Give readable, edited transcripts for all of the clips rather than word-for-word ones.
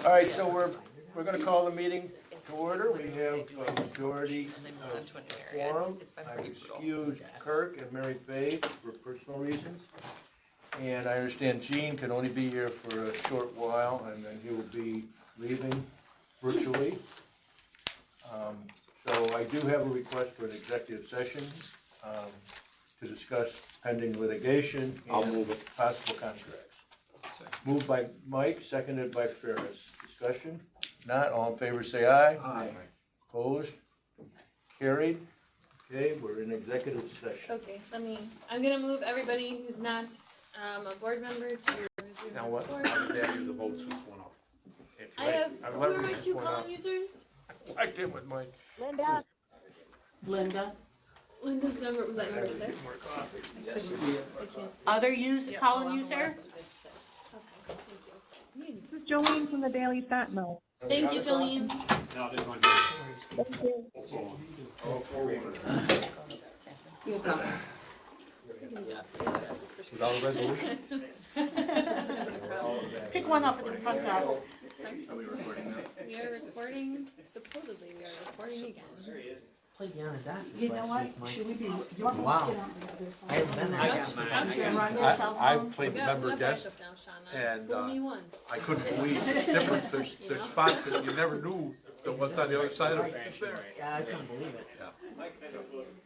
All right, so we're gonna call the meeting to order. We have a majority of quorum. I've excused Kirk and Mary Faye for personal reasons. And I understand Gene can only be here for a short while, and then he will be leaving virtually. So I do have a request for an executive session to discuss pending litigation and possible contracts. Moved by Mike, seconded by Ferris. Discussion? Not, all in favor say aye. Aye. Opposed? Carried. Okay, we're in executive session. Okay, I'm gonna move everybody who's not a board member to. Now what? board. How did that do the vote switch one up? I have, who are my two column users? I did with Mike. Linda. Linda's number, was that number 6? Other column user? Okay, thank you. This is Jolene from the Daily Sentinel. Thank you, Jolene. No, this one. Thank you. Without a resolution? Pick one up at the front desk. We are recording, supposedly we are recording again. You know what? Should we be, you want me to get on the other side? I haven't been there. I'm sure. Run your cell phone? I played We the got member left guest, backup now, Shauna. and, Fool me once. I couldn't believe the difference. There's spots that you never knew that what's on the other side of it. Yeah, I couldn't believe it.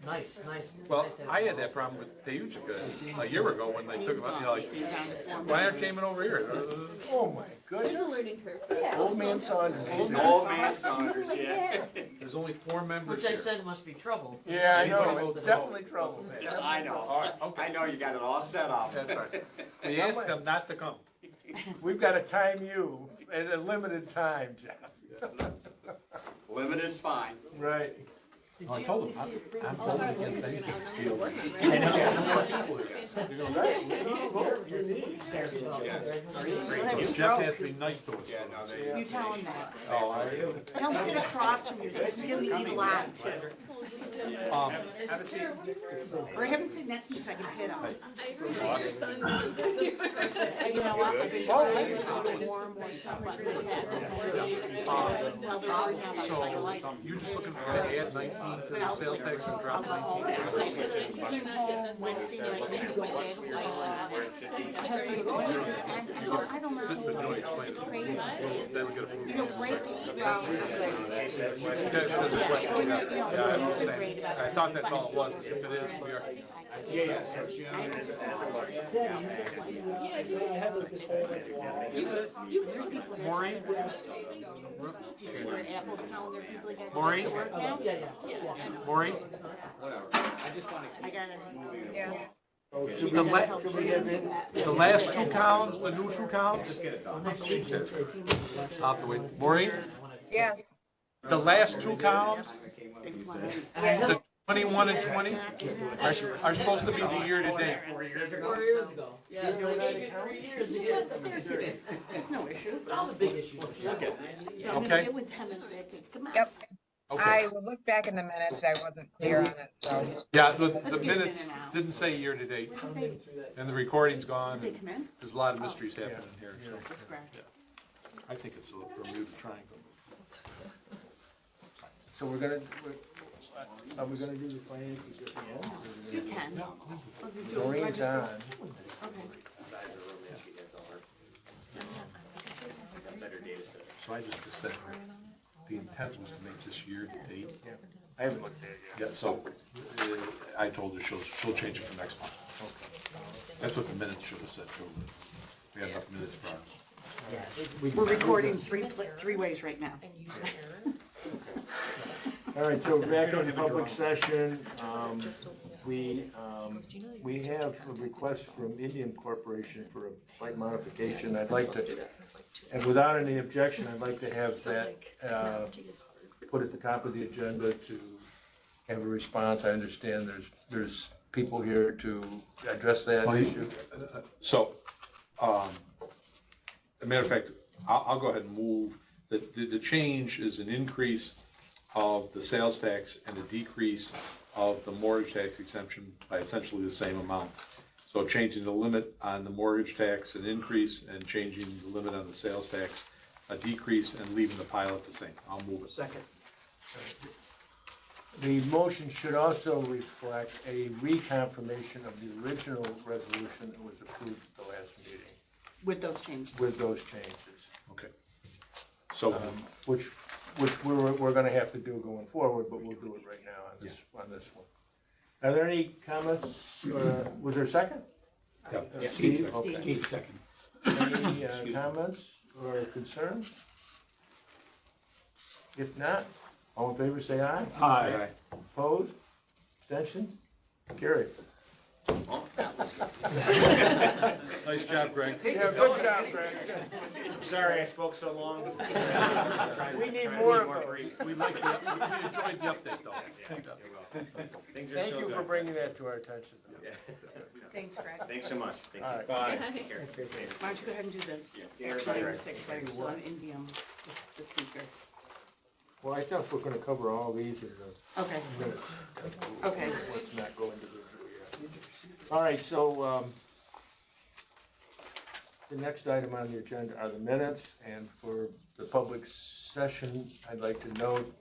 Nice. Well, I had that problem with Teucica a year ago when they took him out, you know, like, why aren't Cayman over here? Oh my There's a goodness. learning curve for us. Old man Saunders. Old man Saunders, yeah. There's only 4 members Which I here. said must be trouble. Yeah, I know, it's definitely trouble. I know. All right, okay. I know you got it all set up. That's right. They asked them not to come. We've got to time you at a limited time, Jeff. Limited's fine. Right. I told them, I'm All of our holding lawyers are against gonna anything. outnumber working, right? This is fantastic. Jeff has to be nice to us. You tell him that. Oh, Don't sit across from you, so you can give the evil eye too. Or I haven't seen that since I can hit on. I appreciate your son's sense of humor. And you know what, I've been trying to do more and more stuff, but they haven't. Well, they're already now, but I like. so you just looking for to add 19 to the sales tax and I'll drop go home. 19? They're not shit, that's Wednesday night, and you go back and play I don't know. Sit in the middle, explain it. Doesn't get approved. You know, break it. There's a question, yeah, I understand. I thought that's all it was, if it is, we are. Maureen? Do you see where Apple's telling their people again? Maureen? Maureen? I got it. The last 2 columns, the new 2 columns? Just get it done. Out the way. Maureen? Yes. The last 2 columns, the 21 and 20, are supposed to be the year-to-date. 4 years ago. Yeah, like 3 years ago. It's no issue. All the big issues. So I'm Okay. gonna get with him and say, come on. Yep. Okay. I will look back in the minutes. I wasn't clear on it, so. Yeah, the get it minutes in and out. didn't say year-to-date, and the recording's gone, They and come in? there's a lot of mysteries happening here, so. Just scratch. I think it's a Bermuda Triangle. So are we gonna do the financials at the end? You can. Maureen's on. So I just said, the intent was to make this year-to-date. I haven't looked at it yet. Yeah, so, I told her she'll change it for next month. That's what the minutes should have said, too. We had enough minutes for ours. We're recording three ways right now. All right, so back in public session, we have a request from Indian Corporation for a site modification. I'd like to, and without any objection, I'd like to have that, put at the top of the agenda to have a response. I understand there's people here to address that issue. So, as a matter of fact, I'll go ahead and move, the change is an increase of the sales tax and a decrease of the mortgage tax exemption by essentially the same amount. So changing the limit on the mortgage tax an increase and changing the limit on the sales tax a decrease and leaving the pilot the same. I'll move it. Second. The motion should also reflect a reconfirmation of the original resolution that was approved at the last meeting With those changes. with those changes. Okay. So, Which we're gonna have to do going forward, but we'll do it right now on this one. Are there any comments, was there a second? yeah. Steve, okay. Steve, second. Any comments or concerns? If not, all in favor say aye. Aye. Opposed? Abstentions? Carried. Nice job, Greg. Yeah, good job, Greg. I'm sorry I spoke so long. We need more of those. We enjoyed the update though. Thank you for bringing that to our attention. Thanks, Greg. Thanks so much. Thank All you. right. Bye. Take care. Why don't you go ahead and do the, Yeah. actually, the six letters on Indian, the seeker. Well, I thought we're gonna cover all these in the Okay, minutes. okay. Let's not go individually yet. All right, so, the next item on the agenda are the minutes, and for the public session, I'd like to note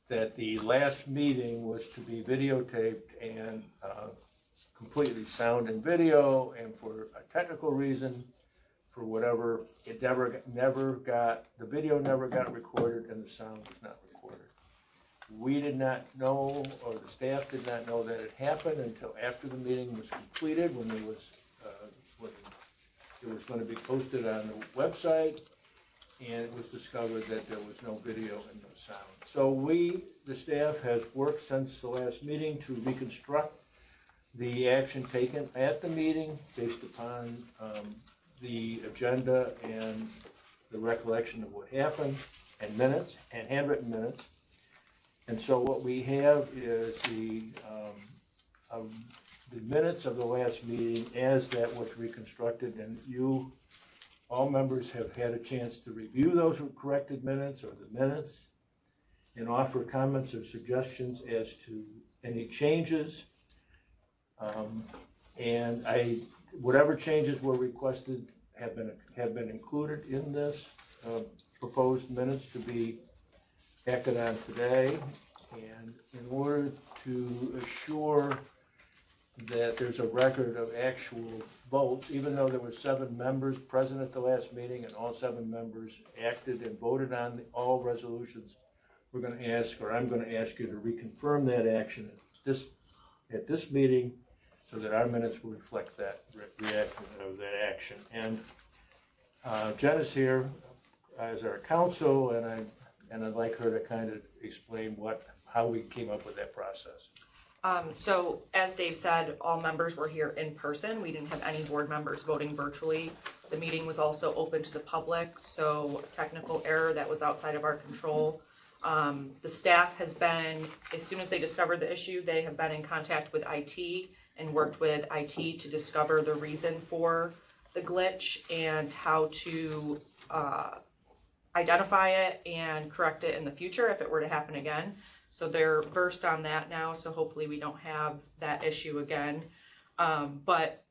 that the last meeting was to be videotaped and, completely sound and video, and for a technical reason, for whatever, it never got, the video never got recorded and the sound was not recorded. We did not know, or the staff did not know that it happened until after the meeting was completed, when it was gonna be posted on the website, and it was discovered that there was no video and no sound. So the staff has worked since the last meeting to reconstruct the action taken at the meeting based upon, the agenda and the recollection of what happened, and minutes, and handwritten minutes. And so what we have is the minutes of the last meeting as that was reconstructed, and you, all members have had a chance to review those corrected minutes or the minutes and offer comments or suggestions as to any changes. And whatever changes were requested have been included in this proposed minutes to be acted on today. And in order to assure that there's a record of actual votes, even though there were 7 members present at the last meeting and all 7 members acted and voted on all resolutions, I'm gonna ask you to reconfirm that action at this meeting, so that our minutes will reflect that reaction of that action. And Jen is here as our counsel, and I'd like her to kind of explain how we came up with that process. So as Dave said, all members were here in person. We didn't have any board members voting virtually. The meeting was also open to the public, so technical error that was outside of our control. The staff has been, as soon as they discovered the issue, they have been in contact with IT and worked with IT to discover the reason for the glitch and how to identify it and correct it in the future if it were to happen again. So they're versed on that now, so hopefully we don't have that issue again. But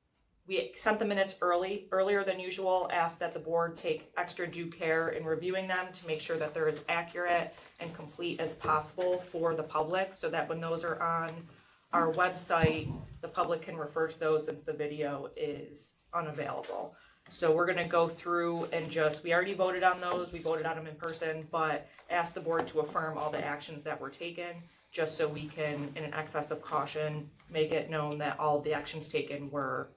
we sent the minutes earlier than usual, asked that the board take extra due care in reviewing them to make sure that they're as accurate and complete as possible for the public, so that when those are on our website, the public can refer to those since the video is unavailable. So we're gonna go through and we already voted on those, we voted on them in person, but ask the board to affirm all the actions that were taken, just so we can, in an excess of caution, make it known that all of the actions taken were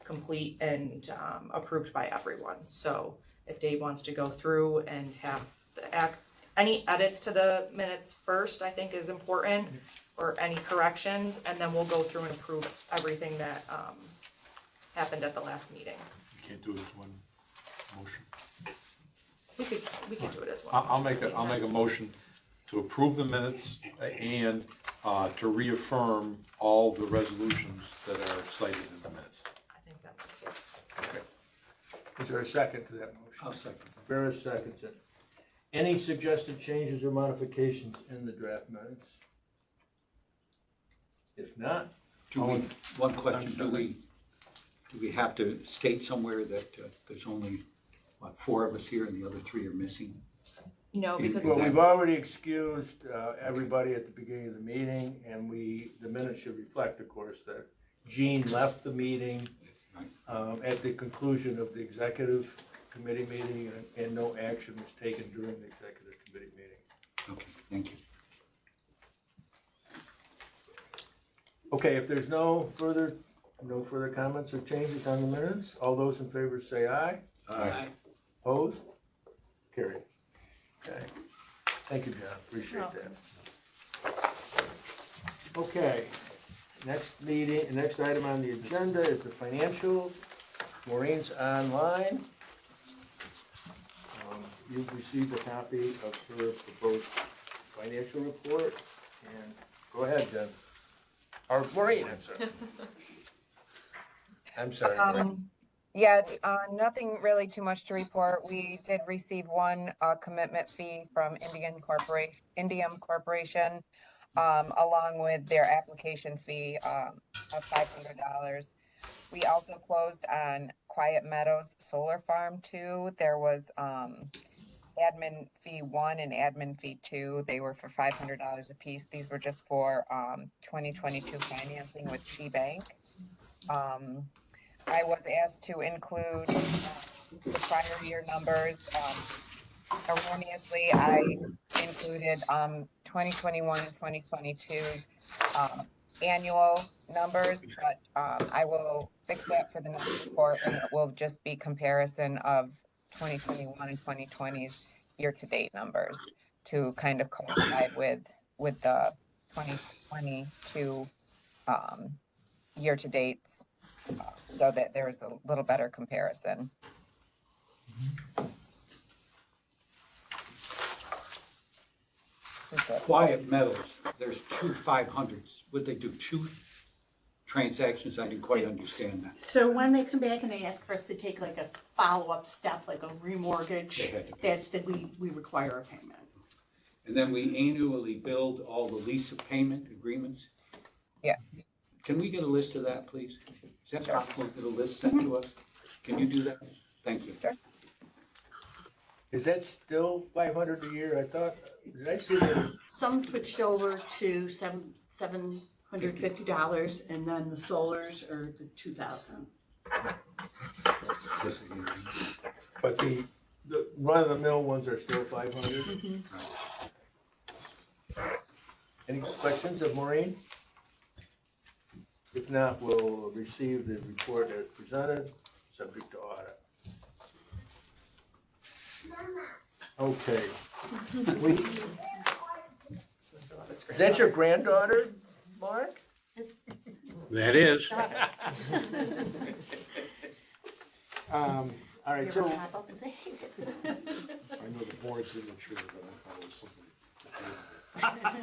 complete and approved by everyone. So if Dave wants to go through and have any edits to the minutes first, I think is important, or any corrections, and then we'll go through and approve everything that happened at the last meeting. You can't do it as one motion. We could do it as one. I'll make a motion to approve the minutes and to reaffirm all the resolutions that are cited in the minutes. I think that makes sense. Okay. Is there a second to that motion? I'll second. Barris seconds it. Any suggested changes or modifications in the draft minutes? If not, One question, Do we have to state somewhere that there's only, what, 4 of us here and the other 3 are missing? No, because Well, we've already excused everybody at the beginning of the meeting, and the minutes should reflect, of course, that Jean left the meeting at the conclusion of the executive committee meeting, and no action was taken during the executive committee meeting. Okay, thank you. Okay, if there's no further comments or changes on the minutes, all those in favor say aye. Aye. Opposed? Carried. Okay. Thank you, John. Appreciate that. Okay. Next item on the agenda is the financials. Maureen's online. You've received a copy of her proposed financial report, and go ahead, Jen. Or Maureen, I'm sorry. I'm sorry. Maureen. Yeah, nothing really too much to report. We did receive one commitment fee from Indian Corporation, along with their application fee of $500. We also closed on Quiet Meadows Solar Farm 2. There was admin fee 1 and admin fee 2. They were for $500 a piece. These were just for 2022 financing with KeyBank. I was asked to include the prior year numbers. Erroneously, I included 2021 and 2022's annual numbers, but I will fix that for the next report, and it will just be comparison of 2021 and 2020's year-to-date numbers to kind of coincide with the 2022 year-to-dates, so that there's a little better comparison. Quiet Meadows, there's 2 500s. Would they do 2 transactions? I didn't quite understand that. So when they come back and they ask for us to take like a follow-up step, like a remortgage, They had to pay. that's that we require a payment. And then we annually build all the lease payment agreements? Yeah. Can we get a list of that, please? Is that possible to get a list sent to us? Can you do that? Thank you. Sure. Is that still $500 a year? I thought, did I see that? Some switched over to $750, and then the solars are the $2,000. But the run-of-the-mill ones are still 500? Any questions of Maureen? If not, we'll receive the report as presented, subject to audit. Okay. Is that your granddaughter, Mark? It's That is. All right, you so, ever pop up and say, hey, that's it. I know the board's immature, but I thought it was something.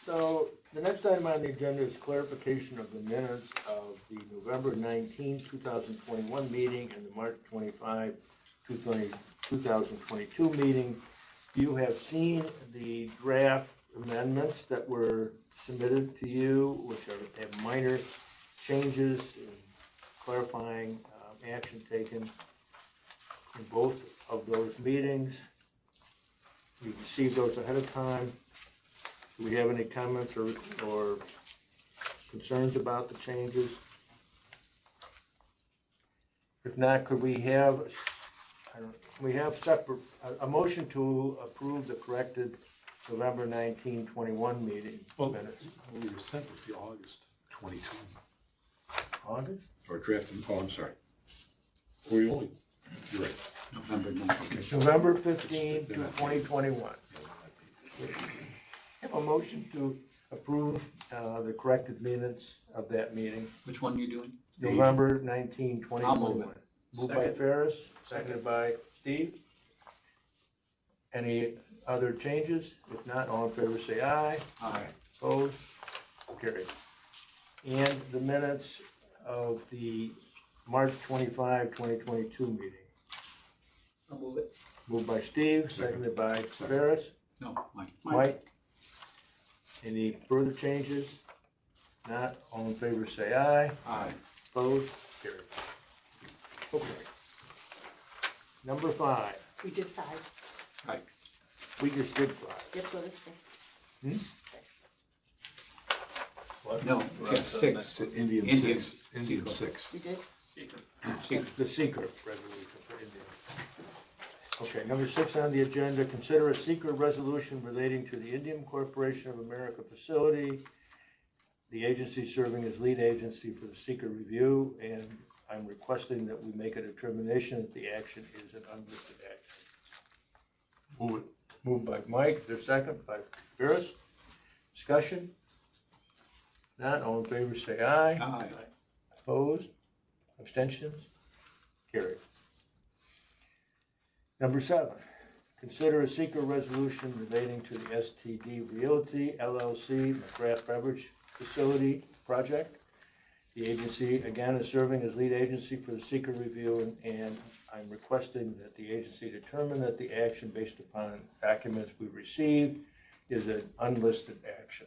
so the next item on the agenda is clarification of the minutes of the November 19, 2021 meeting and the March 25, 2022 meeting. You have seen the draft amendments that were submitted to you, which have minor changes and clarifying action taken in both of those meetings. We received those ahead of time. Do we have any comments or concerns about the changes? If not, could we have, separate, a motion to approve the corrected November 1921 meeting minutes? What we were sent was the August 22. August? Or drafted, I'm sorry. Were you only, you're right. November 9th. November 15, 2021. Have a motion to approve the corrected minutes of that meeting, Which one are you doing? November 19, 2021. I'll move it. Moved by Ferris, seconded by Steve. Any other changes? If not, all in favor say aye. Aye. Opposed? Carried. And the minutes of the March 25, 2022 meeting. I'll move it. Moved by Steve, seconded by Ferris. No, Mike. Mike? Any further changes? Not, all in favor say aye. Aye. Opposed? Carried. Okay. Number 5. We did 5. Right. We just did 5. Let's go to 6. Hmm? 6. No, yeah, 6. Indian Indian six, Indian six. We did? The secret resolution for India. Okay, number 6 on the agenda, consider a secret resolution relating to the Indian Corporation of America facility, the agency serving as lead agency for the secret review, and I'm requesting that we make a determination that the action is an unlisted action. Move it. Moved by Mike, is there a second? By Ferris. Discussion? Not, all in favor say aye. Aye. Opposed? Abstentions? Carried. Number 7, consider a secret resolution relating to the STD Realty LLC McGrath Beverage Facility Project. The agency, again, is serving as lead agency for the secret review, and I'm requesting that the agency determine that the action based upon documents we received is an unlisted action.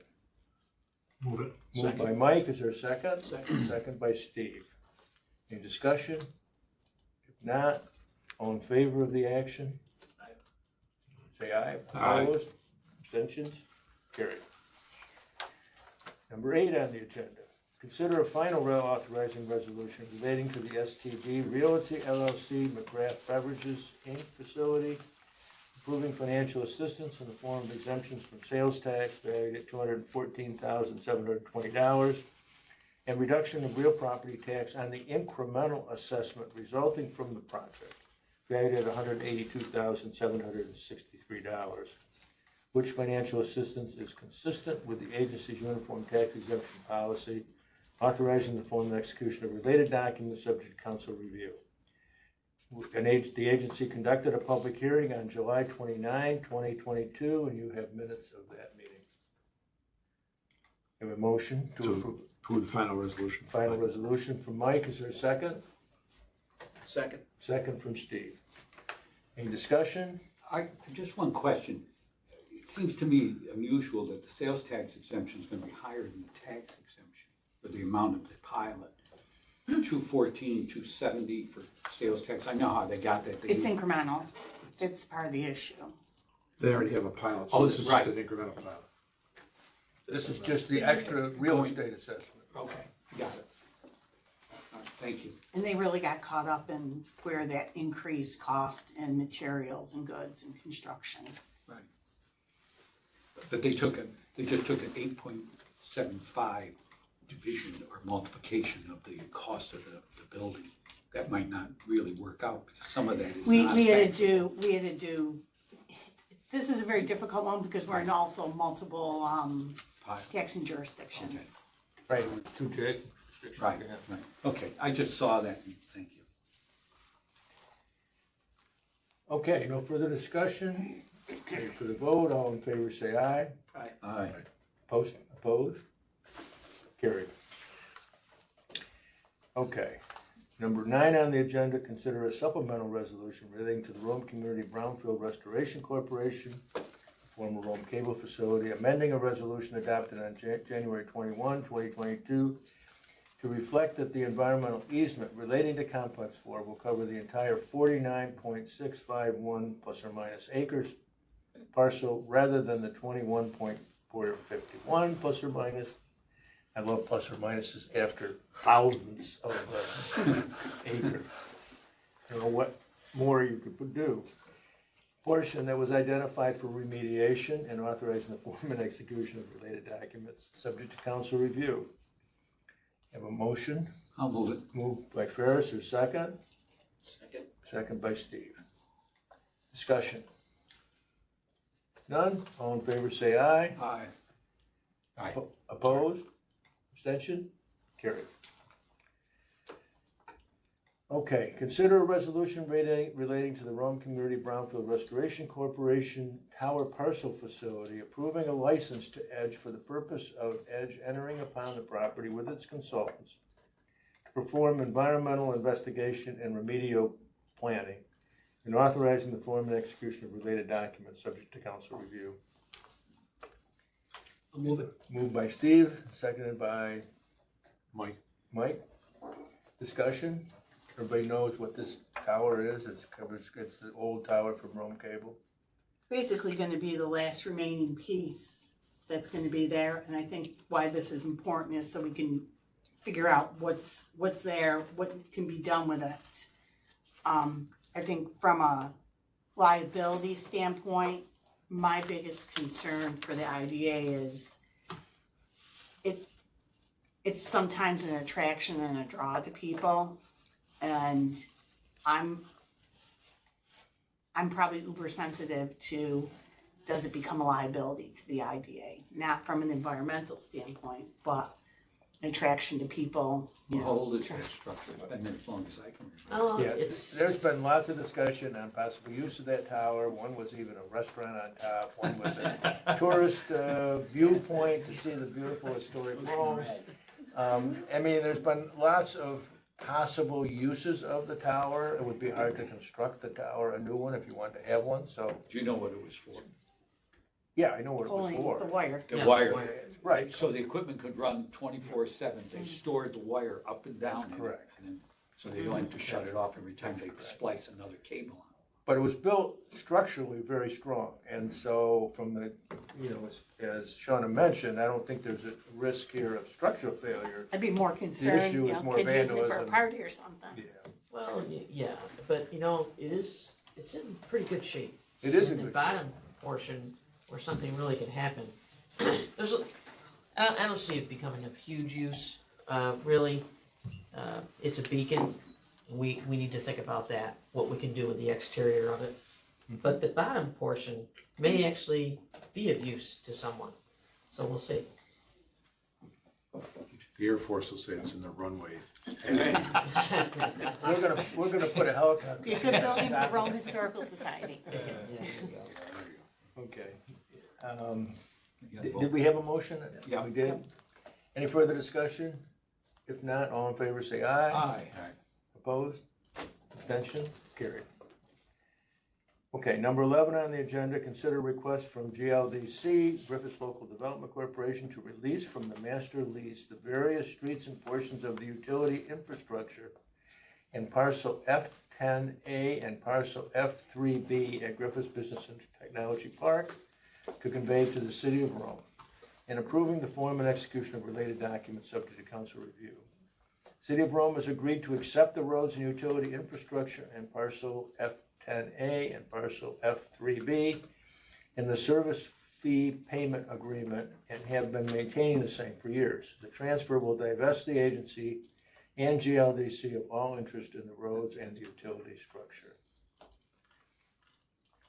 Move it. Moved by Mike, is there a second? Second. Second by Steve. Any discussion? If not, all in favor of the action? Say aye. Aye. Opposed? Abstentions? Carried. Number 8 on the agenda. Consider a final authorizing resolution relating to the STD Realty LLC McGrath Beverages Inc. facility, approving financial assistance in the form of exemptions from sales tax valued at $214,720 and reduction of real property tax on the incremental assessment resulting from the project, valued at $182,763, which financial assistance is consistent with the agency's uniform tax exemption policy, authorizing the form and execution of related documents subject to council review. The agency conducted a public hearing on July 29, 2022, and you have minutes of that meeting. Have a motion to approve. Approve the final resolution. Final resolution from Mike, is there a second? Second. Second from Steve. Any discussion? Just one question. It seems to me unusual that the sales tax exemption is gonna be higher than the tax exemption for the amount of the pilot. 214, 270 for sales tax. I know how they got that. It's incremental. It's part of the issue. They already have a pilot, Oh, so this is just right. an incremental pilot. This is just the extra real estate assessment. Okay, got it. All right, thank you. And they really got caught up in where that increased cost in materials and goods and construction. Right. But they just took an 8.75 division or multiplication of the cost of the building. That might not really work out because some of that is We not had to taxable. do, this is a very difficult one because we're in also multiple, taxing jurisdictions. Right, with 2 J. Right, right. Okay, I just saw that. Thank you. Okay, no further discussion. Ready for the vote, all in favor say aye. Aye. Opposed? Carried. Okay. Number 9 on the agenda, consider a supplemental resolution relating to the Rome Community Brownfield Restoration Corporation, former Rome Cable Facility, amending a resolution adopted on January 21, 2022, to reflect that the environmental easement relating to Complex 4 will cover the entire 49.651 plus or minus acres parcel rather than the 21.451 plus or minus. I love plus or minuses after thousands of acres. You know, what more you could do. Portion that was identified for remediation and authorizing the form and execution of related documents, subject to council review. Have a motion? I'll move it. Moved by Ferris, or second? Second. Second by Steve. Discussion. None? All in favor say aye. Aye. Aye. Opposed? Abstention? Carried. Okay, consider a resolution relating to the Rome Community Brownfield Restoration Corporation Tower Parcel Facility, approving a license to Edge for the purpose of Edge entering upon the property with its consultants to perform environmental investigation and remedial planning, and authorizing the form and execution of related documents subject to council review. I'll move it. Moved by Steve, seconded by Mike. Mike. Discussion? Everybody knows what this tower is. It's the old tower from Rome Cable. Basically gonna be the last remaining piece that's gonna be there, and I think why this is important is so we can figure out what's there, what can be done with it. I think from a liability standpoint, my biggest concern for the IDA is it's sometimes an attraction and a draw to people, and I'm probably uber sensitive to, does it become a liability to the IDA? Not from an environmental standpoint, but an attraction to people, you How know. old is that structure? It's been as long as I can remember. Oh, Yeah, it's, there's been lots of discussion on possible use of that tower. One was even a restaurant on top. One was a tourist viewpoint to see the beautiful historic Rome. I mean, there's been lots of possible uses of the tower. It would be hard to construct the tower, a new one, if you wanted to have one, so, Do you know what it was for? yeah, I know what it was Pulling the for. wire. The Yeah, wire. wire. Right, So the equipment could run 24/7. They stored the wire up and down. That's in it, correct. and then- So they don't have to shut it off every time they splice another cable on. but it was built structurally very strong, and so from the, you know, as Shauna mentioned, I don't think there's a risk here of structural failure. I'd be more concerned, issue you is know, more kids using it for a vandalism. party or something. Yeah, well, yeah, but it's in pretty good shape. it is a In the good bottom portion where something really could happen, I don't see it becoming of huge use, really. It's a beacon. We need to think about that, what we can do with the exterior of it. But the bottom portion may actually be of use to someone, so we'll see. The Air Force will say it's in the runway. We're gonna put a helicopter. Be a good building for Rome Historical Society. Okay. You Did gotta did we have a motion? Yeah. We did? Any further discussion? If not, all in favor say aye. Aye. Opposed? Abstention? Carried. Okay, number 11 on the agenda, consider request from GLDC, Griffiths Local Development Corporation, to release from the master lease the various streets and portions of the utility infrastructure in parcel F10A and parcel F3B at Griffiths Business and Technology Park to convey to the city of Rome, and approving the form and execution of related documents subject to council review. City of Rome has agreed to accept the roads and utility infrastructure in parcel F10A and parcel F3B in the service fee payment agreement and have been maintaining the same for years. The transfer will divest the agency and GLDC of all interest in the roads and the utility structure.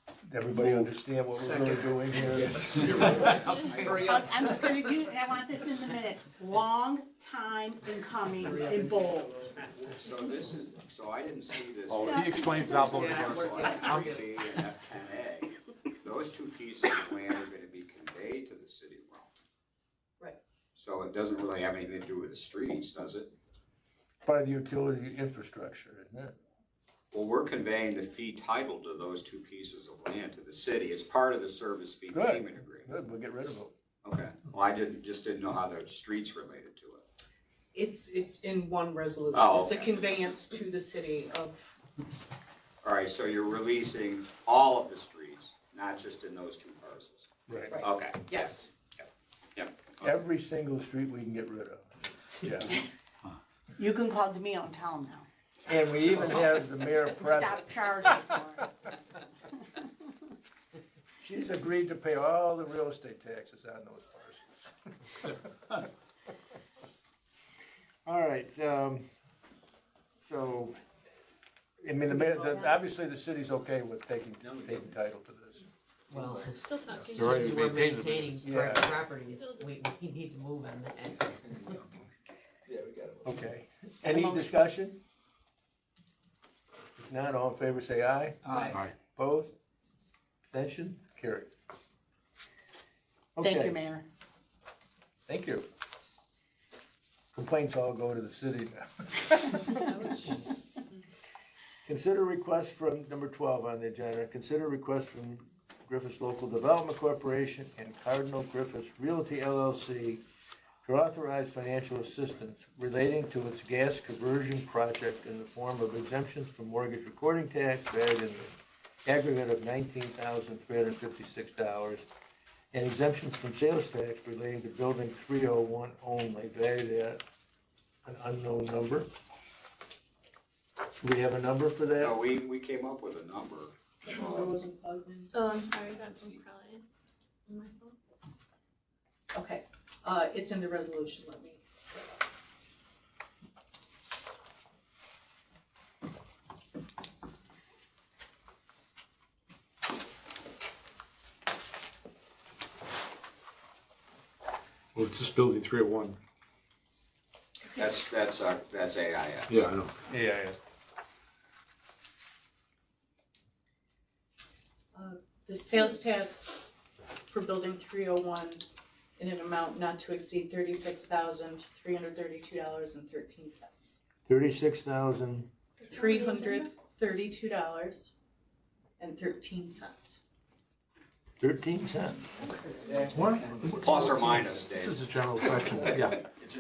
Does everybody understand what we're really doing here? I'm just gonna do, I want this in the minutes, long time in coming in bold. So this is, so I didn't see this. Oh, he explains it, I'll vote against So it. F3B and F10A, those two pieces of land are gonna be conveyed to the city of Rome. Right. So it doesn't really have anything to do with the streets, does it? Part of the utility infrastructure, isn't it? Well, we're conveying the fee title to those two pieces of land to the city. It's part of the service fee Good. payment agreement. Good, we'll get rid of it. Okay, well, I just didn't know how the streets related to it. It's in one resolution. Oh, It's a okay. conveyance to the city of, All right, so you're releasing all of the streets, not just in those two parcels. Right. Right. Okay, yes. yep. Every single street we can get rid of. Yeah. You can call Demille and tell him now. And we even have the mayor And present. stop charging for it. She's agreed to pay all the real estate taxes on those parcels. All right, so, I mean, obviously the city's okay with taking title to this. Well, Still talking. They're already since we're maintaining the maintaining Yeah. private property, we need to move on that. Okay, any discussion? If not, all in favor say aye. Aye. Opposed? Abstention? Carried. Thank Okay. you, Mayor. Thank you. Complaints all go to the city now. Consider request from, number 12 on the agenda, consider request from Griffiths Local Development Corporation and Cardinal Griffiths Realty LLC to to authorize financial assistance relating to its gas conversion project in the form of exemptions from mortgage recording tax valued in the aggregate of $19,356, and exemptions from sales tax relating to building 301 only, valued at an unknown number. Do we have a number for that? No, we came up with a number. The number wasn't plugged in. Oh, I'm sorry, that's probably my fault. Okay, it's in the resolution, let me. Well, it's just building 301. That's AIS. Yeah, I know. Yeah. The sales tax for building 301 in an amount not to exceed $36,332.13. $36,000. $332.13. 13 cents. Plus or minus, This Dave. is a general question, yeah. It's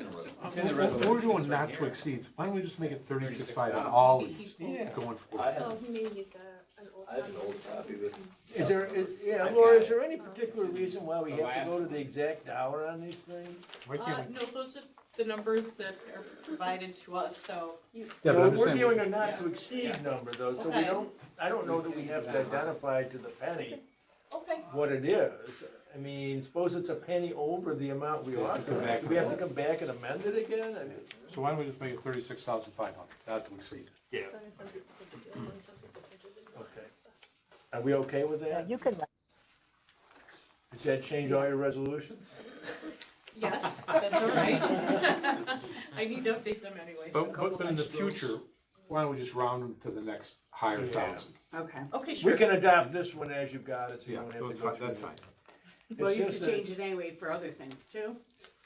in the road. What we're doing not to exceed, why don't we just make it 36.5 on all these Yeah. going forward? Oh, maybe he's got an old. I have an old copy with. Is there, Laura, is there any particular reason why we have to go to the exact dollar on these things? Why can't we? No, those are the numbers that are provided to us, so you, Yeah, but Well, I'm just we're saying, dealing a not to exceed number though, so we Okay. don't, I don't know that we have to identify to the penny okay. what it is. I mean, suppose it's a penny over the amount we Come authorized, back. do we have to come back and amend it again? I mean, so why don't we just make it 36,500, not to exceed? yeah, Some people think you do, and some people think you didn't. okay. Are we okay with that? You can. Does that change all your resolutions? Yes, that's all right. I need to update them anyway. But in the future, why don't we just round them to the next higher Yeah. thousand? Okay. Okay, sure. We can adopt this one as you've got it, so you Yeah, don't have to that's go fine, through that's the- fine. Well, It's you just could that- change it anyway for other things too.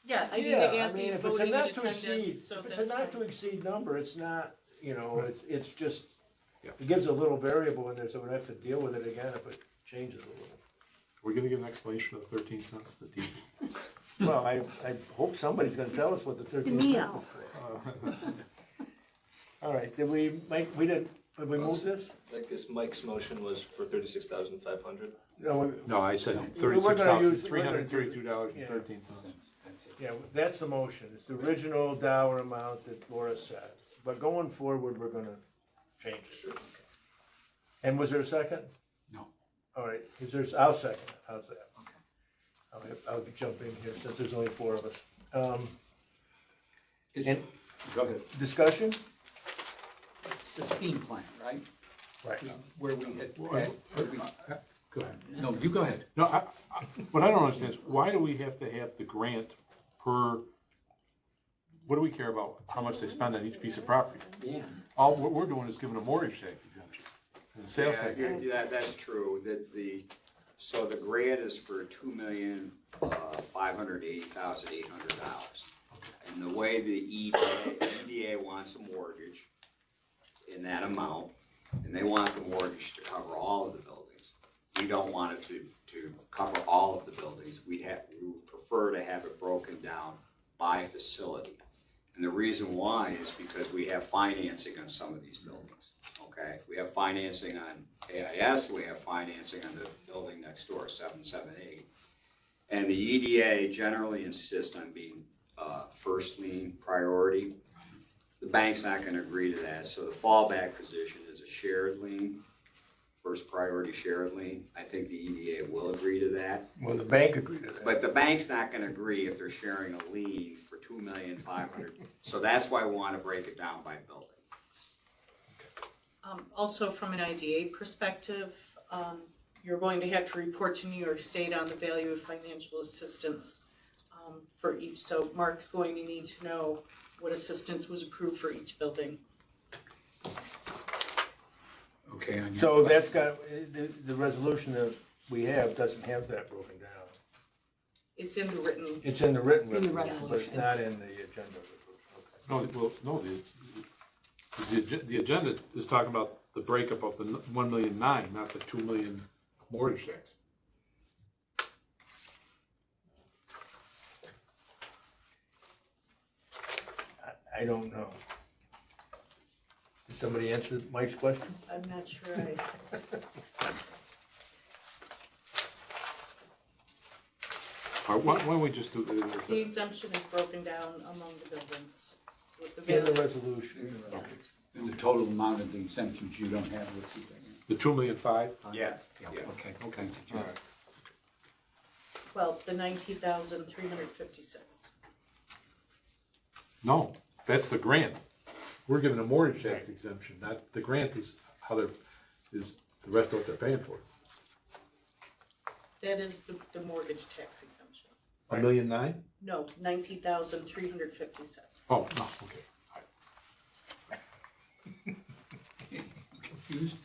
Yeah, I need to Yeah, I add mean, the if it's a voting not and to exceed, attendance, so if it's a that's not to fine. exceed number, it's not, you know, it's just, Yeah. it gives a little variable in there, so we have to deal with it again if it changes a little. We're gonna give an explanation of the 13 cents, the deed. Well, I hope somebody's gonna tell us what the 13 cents is for. All right, did we did we move this? I guess Mike's motion was for 36,500. No, No, I said We're gonna use- $36,332.13. yeah, that's the motion, it's the original dollar amount that Laura said, but going forward, we're gonna change it. And was there a second? No. All right, I'll second it, how's that? I'll jump in here since there's only four of us. And Go ahead. discussion? It's a steam plant, right? Right. Where we had, Go ahead. no, you go ahead. No, what I don't understand is, why do we have to have the grant per, what do we care about how much they spend on each piece of property? Yeah. All, what we're doing is giving a mortgage tax exemption, and a sales Yeah, tax. yeah, that's true, so the grant is for $2,580,800. And the way the EDA wants a mortgage in that amount, and they want the mortgage to cover all of the buildings. We don't want it to cover all of the buildings, we would prefer to have it broken down by facility. And the reason why is because we have financing on some of these buildings, okay? We have financing on AIS, we have financing on the building next door, 778. And the EDA generally insists on being first lien priority. The bank's not gonna agree to that, so the fallback position is a shared lien, first priority shared lien. I think the EDA will agree to that. Well, the bank agreed to that. But the bank's not gonna agree if they're sharing a lien for $2,500,000. So that's why we wanna break it down by building. Also, from an IDA perspective, you're going to have to report to New York State on the value of financial assistance for each. So Mark's going to need to know what assistance was approved for each building. Okay, on your So question. that's got, the resolution that we have doesn't have that broken down. It's in the written. It's in the written In the resolution, but it's resolution. not in the agenda resolution, okay. No, the agenda is talking about the breakup of the 1,000,009, not the 2 million mortgage tax. I don't know. Did somebody answer Mike's question? I'm not sure All right, why don't we just do, the exemption is broken down among the buildings. With the In the value- resolution? Yes. And the total amount of the exemptions you don't have with you. the 2,500,000? Yes. Yeah, Yeah. okay. All right. Well, the 19,356. No, that's the grant. We're giving a mortgage tax exemption, not, the grant is how they're, is the rest of what they're paying for. That is the mortgage tax exemption. 1,900,000? No, 19,356. Oh, no, okay. Confused?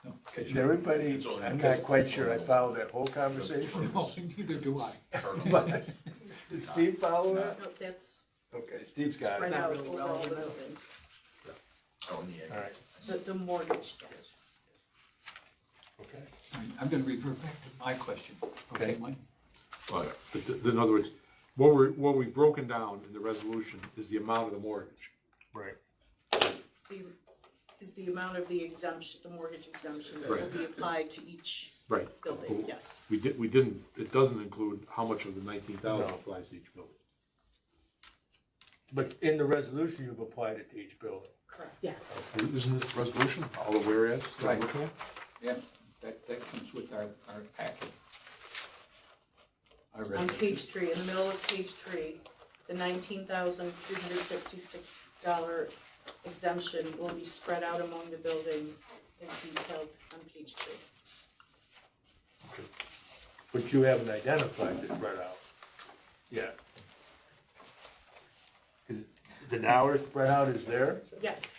No. Is everybody, I'm not quite sure I followed that whole conversation. No, neither do I. But, did Steve follow that? No, that's Okay, Steve's got spread it. out over all the buildings. All right, The mortgage, yes. okay. I'm gonna revert back to my question. Okay, Mike? But in other words, what we've broken down in the resolution is the amount of the mortgage. Right. Is the amount of the exemption, the mortgage exemption that will Right. be applied to each Right. building, yes. We didn't, it doesn't include how much of the 19,000 No. applies to each building. But in the resolution, you've applied it to each building. Correct. Yes. Isn't this resolution, all the whereas that I'm Right. looking at? Yeah, that comes with our packet. I read On it. page 3, in the middle of page 3, the $19,356 exemption will be spread out among the buildings as detailed on page 3. But you haven't identified it right out. Yeah. The hour spread out is there? Yes,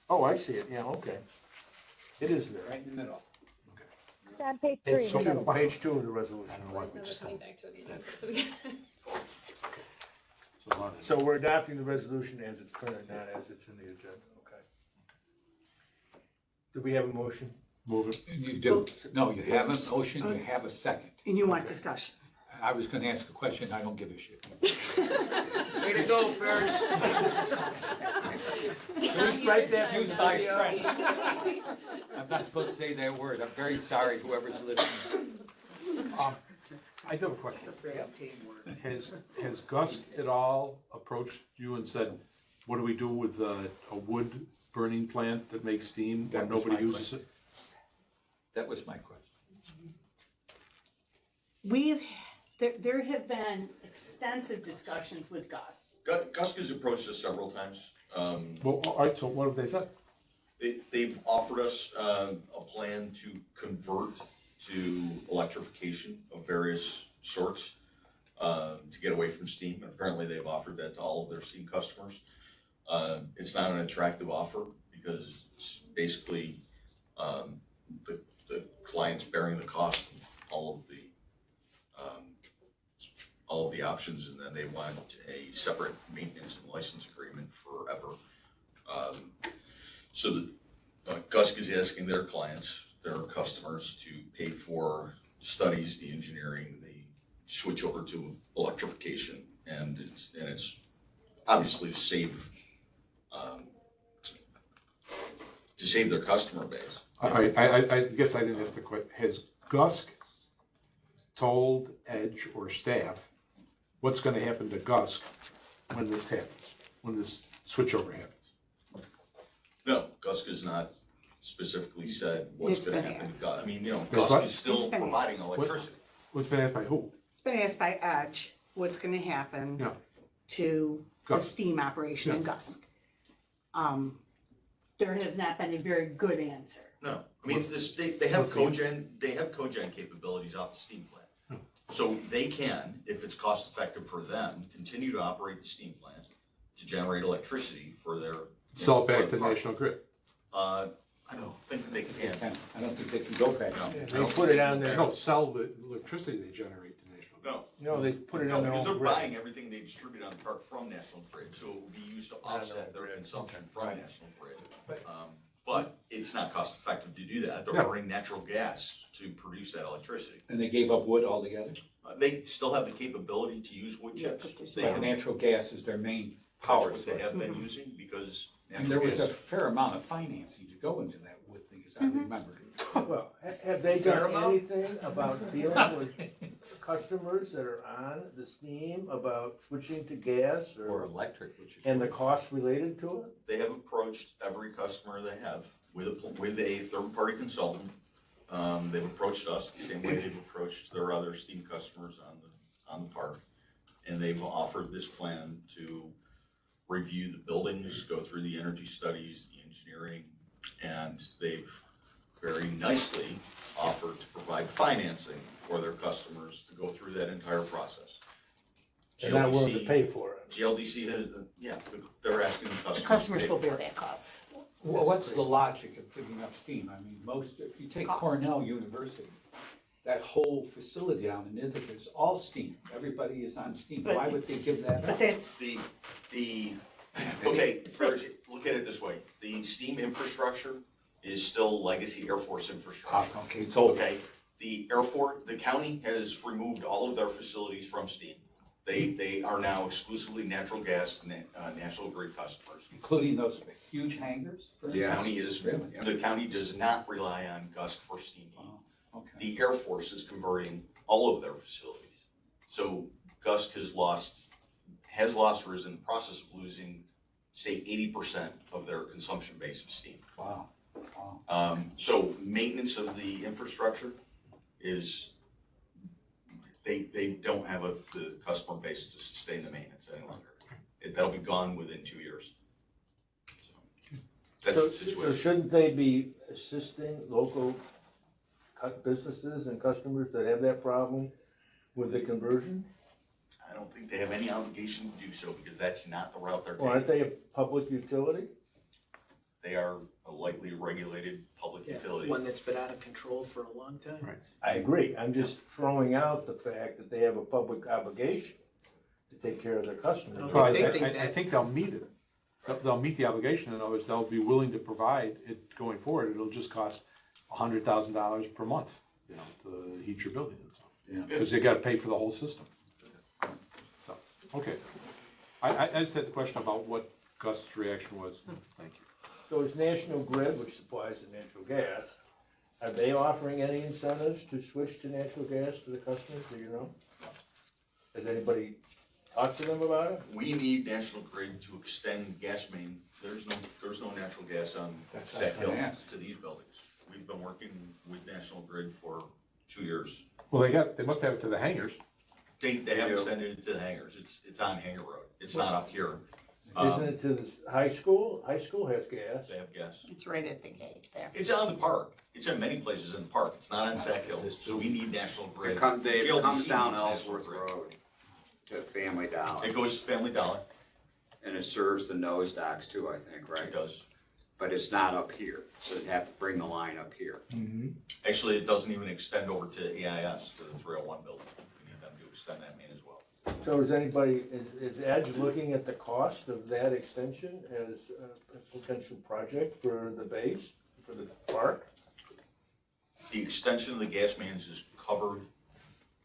Oh, I see it, yeah, okay. It is there. Right in the middle. It's on page Page 3. two, page 2 of the resolution. I don't know why we Now we're just coming don't. back to it again. So we- So we're adopting the resolution as it's printed, not as it's in the agenda, okay. Do we have a motion? Move it. You do. No, you have a motion, you have a second. And you want discussion? I was gonna ask a question, I don't give a shit. Way to go, Ferris. It's on the Write other that side news now. by Frank. I'm not supposed to say that word, I'm very sorry, whoever's listening. I do have a question. Has Gus at all approached you and said, what do we do with a wood burning plant that makes steam when That was nobody my uses it? That was my question. There have been extensive discussions with Gus. Gus has approached us several times. Well, all right, so what have they said? They've offered us a plan to convert to electrification of various sorts to get away from steam. And apparently they've offered that to all of their steam customers. It's not an attractive offer because it's basically the client's bearing the cost of all of the options, and then they want a separate maintenance and license agreement forever. So that Gusk is asking their clients, their customers, to pay for studies, the engineering, the switch over to electrification, and it's obviously to save their customer base. I guess I didn't ask the question. Has Gusk told Edge or staff what's gonna happen to Gusk when this happens, when this switchover happens? No, Gusk has not specifically said what's It's gonna been happen to asked. Gusk. I mean, what? Gusk is still It's been providing asked. electricity. What's been asked by who? It's been asked by Edge, what's gonna happen Yeah. to the Gus. steam operation in Yeah. Gusk. There has not been a very good answer. No, I mean, they have what's the- cogen capabilities off the steam plant. So they can, if it's cost effective for them, continue to operate the steam plant to generate electricity for their. Sell it back for to the park. National Grid. I don't think they can. I don't think they can go back. No. They put it on there, No, sell the electricity they generate to National Grid. No. no, they put it No, on their because own they're grid. buying everything they distribute on the park from National Grid, so it will be used to offset their consumption from Right. National Grid. But it's not cost effective to do that. They're No. burning natural gas to produce that electricity. And they gave up wood altogether? They still have the capability to use wood chips. They But have, natural gas is their main power That's what they switch. have been using because And there was a gas- fair amount of financing to go into that with these, I remember. Well, have they Fair done amount? anything about dealing with customers that are on the steam about switching to gas Or or, electric, which is. and the costs related to it? They have approached every customer they have with a third-party consultant. They've approached us the same way they've approached their other steam customers on the park. And they've offered this plan to review the buildings, go through the energy studies, the engineering, and they've very nicely offered to provide financing for their customers to go through that entire process. They're not willing to pay for it. GLDC, yeah, they're asking the The customers. customers to pay will for bear it. that cost. Well, what's the logic of picking up steam? I mean, if you take Cost. Cornell University, that whole facility down in Ithaca is all steam. Everybody is on steam. But Why would they give that But up? that's, Okay, first, look at it this way, the steam infrastructure is still legacy Air Force infrastructure. Okay, it's old. Okay, the county has removed all of their facilities from steam. They are now exclusively natural gas, national grid customers. Including those huge hangars? for The instance? county the county does not rely on GUSC for steam heat. Oh, okay. The Air Force is converting all of their facilities. So GUSC has lost or is in the process of losing, say, 80% of their consumption base of steam. Wow, wow. So maintenance of the infrastructure is, they don't have the customer base to sustain the maintenance any longer. That'll be gone within 2 years. So that's the So situation. shouldn't they be assisting local businesses and customers that have that problem with the conversion? I don't think they have any obligation to do so because that's not the route they're Or aren't taking. they a public utility? They are a lightly regulated public utility. One that's been out of control for a long time. Right. I agree, I'm just throwing out the fact that they have a public obligation to take care of their customers. No, Well, I They think I think they'll meet it. They'll meet the obligation, in other words, they'll be willing to provide it going forward. It'll just cost $100,000 per month, you know, to heat your building and stuff. Yeah. Because they gotta pay for the whole system. So, okay. I just had the question about what Gus's reaction was. Thank you. So is National Grid, which supplies the natural gas, are they offering any incentives to switch to natural gas to the customers, do you know? Has anybody talked to them about it? We need National Grid to extend gas main. There's no natural gas on That's what I was Sac Hill gonna ask. to these buildings. We've been working with National Grid for 2 years. Well, they must have it to the hangars. They have extended it to the hangars. It's on Hanger Road. It's not up here. Isn't it to the high school? High school has gas. They have gas. it's right at the gate there. It's on the park. It's in many places in the park. It's not on Sac Hill. So we need National Grid. It comes GLDC down needs National Ellsworth Grid. Road to Family Dollar. It goes to Family Dollar. And it serves the nose docks too, I think, It right? does. But it's not up here, so you have to bring the line up here. Actually, it doesn't even extend over to AIS, to the 301 building. We need them to extend that main as well. So is Edge looking at the cost of that extension as a potential project for the base, for the park? The extension of the gas mains is covered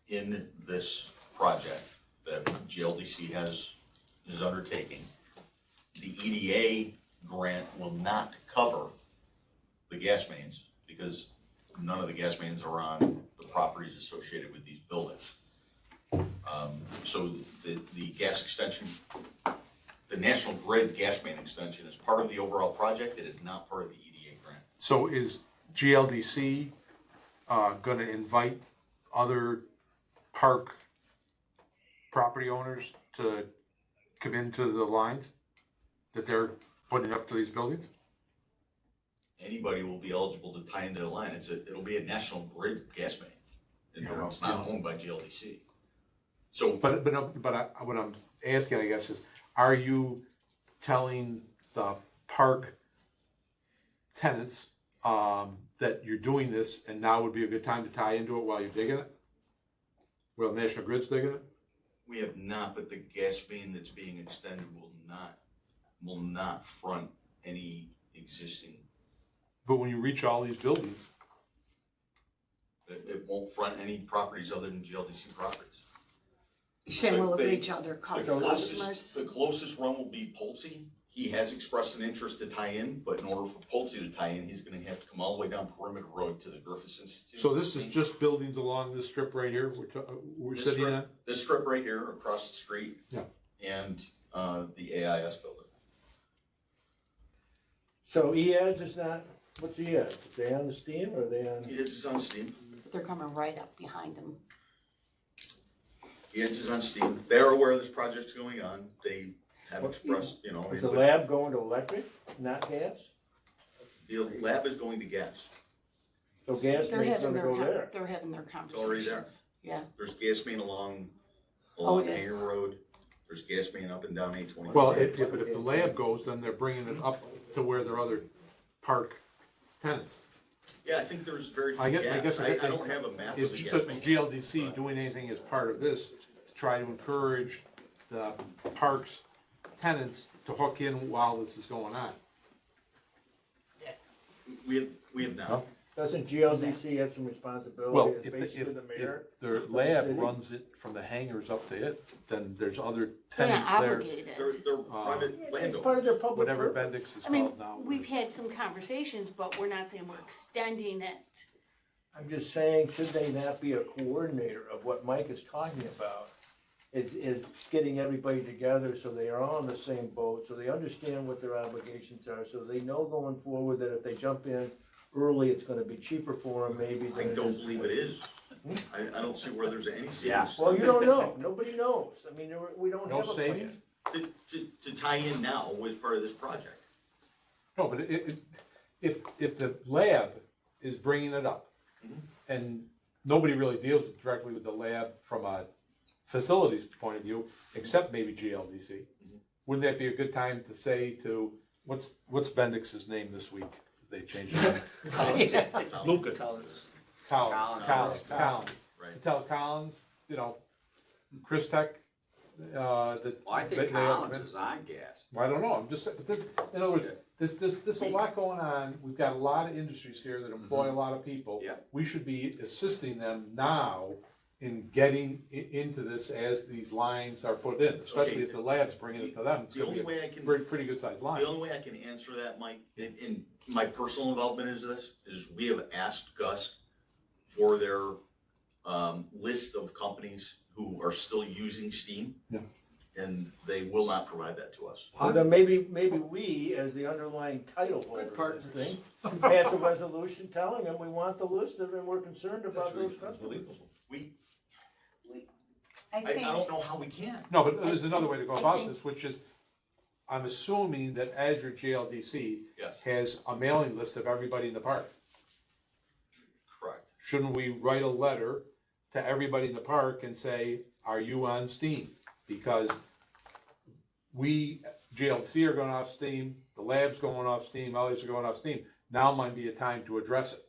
in this project that GLDC is undertaking. The EDA grant will not cover the gas mains because none of the gas mains are on the properties associated with these buildings. So the gas extension, the National Grid gas main extension is part of the overall project. It is not part of the EDA grant. So is GLDC gonna invite other park property owners to come into the lines that they're putting up to these buildings? Anybody will be eligible to tie into the line. It'll be a National Grid gas main. It's not owned by GLDC. So, But what I'm asking, I guess, is, are you telling the park tenants that you're doing this and now would be a good time to tie into it while you're digging it? While National Grid's digging it? we have not, but the gas main that's being extended will not front any existing, But when you reach all these buildings, it won't front any properties other than GLDC properties. You saying will it They- reach other The customers? closest run will be Pulte. He has expressed an interest to tie in, but in order for Pulte to tie in, he's gonna have to come all the way down Perimeter Road to the Griffiths Institute. So this is just buildings along this strip right here we're This sitting strip- on? This strip right here across the street. Yeah. And, the AIS building. So EADS is not, what's EADS? Are they on the steam or are they on? EADS is on Steam. They're coming right up behind them. EADS is on Steam. They're aware this project's going on. They have expressed, you know. Is the lab going to electric, not gas? The lab is going to gas. So gas They're main's having gonna go there. they're having their It's already there. conversations. Yeah. There's gas main along it is. Hanger Road. There's gas main up and down 820. Well, but if the lab goes, then they're bringing it up to where their other park tenants. Yeah, I think there's very few I gas. guess I don't have a map of Is the gas main. GLDC doing anything as part of this to try to encourage the park's tenants to hook in while this is going on? We have not. Doesn't GLDC have some responsibility Well, as if basically the mayor? their of the lab city? runs it from the hangars up to it, then there's other They're not tenants there. obligated. They're private It's landowners. part of their public Whatever purpose. Bendix is I mean, called now. we've had some conversations, but we're not saying we're extending it. I'm just saying, should they not be a coordinator of what Mike is talking about? Is getting everybody together so they are all on the same boat, so they understand what their obligations are, so they know going forward that if they jump in early, it's gonna be cheaper for them maybe I than it don't is. believe it is. I don't see where there's any Yeah. savings. Well, you don't know, nobody knows, I mean, we don't No have a plan. savings? To tie in now was part of this project. No, but if the lab is bringing it up, and nobody really deals directly with the lab from a facilities point of view, except maybe GLDC, wouldn't that be a good time to say to, what's Bendix's name this week? They changed it. Luca. Collins. Collins. Right. To tell Collins, you know, Chris Tech, that. Well, I they- think they have- Collins is on gas. Well, I don't know, I'm just, but in other words, there's a lot going on, we've got a lot of industries here that employ a lot of people. Yeah. We should be assisting them now in getting into this as these lines are put in, especially Okay. if the lab's bringing it to them, it's The gonna only be way I a can, pretty good sized line. the only way I can answer that, Mike, in my personal involvement is this, is we have asked Gus for their, list of companies who are still using Steam. Yeah. And they will not provide that to us. So then maybe we, as the underlying title holder of this thing, can pass a resolution telling them we want the list of, and we're concerned about those customers. I don't know how we can. No, but there's another way to go I about think- this, which is, I'm assuming that Azure GLDC Yes. has a mailing list of everybody in the park. Correct. Shouldn't we write a letter to everybody in the park and say, are you on Steam? Because we, GLC are going off Steam, the lab's going off Steam, others are going off Steam. Now might be a time to address it.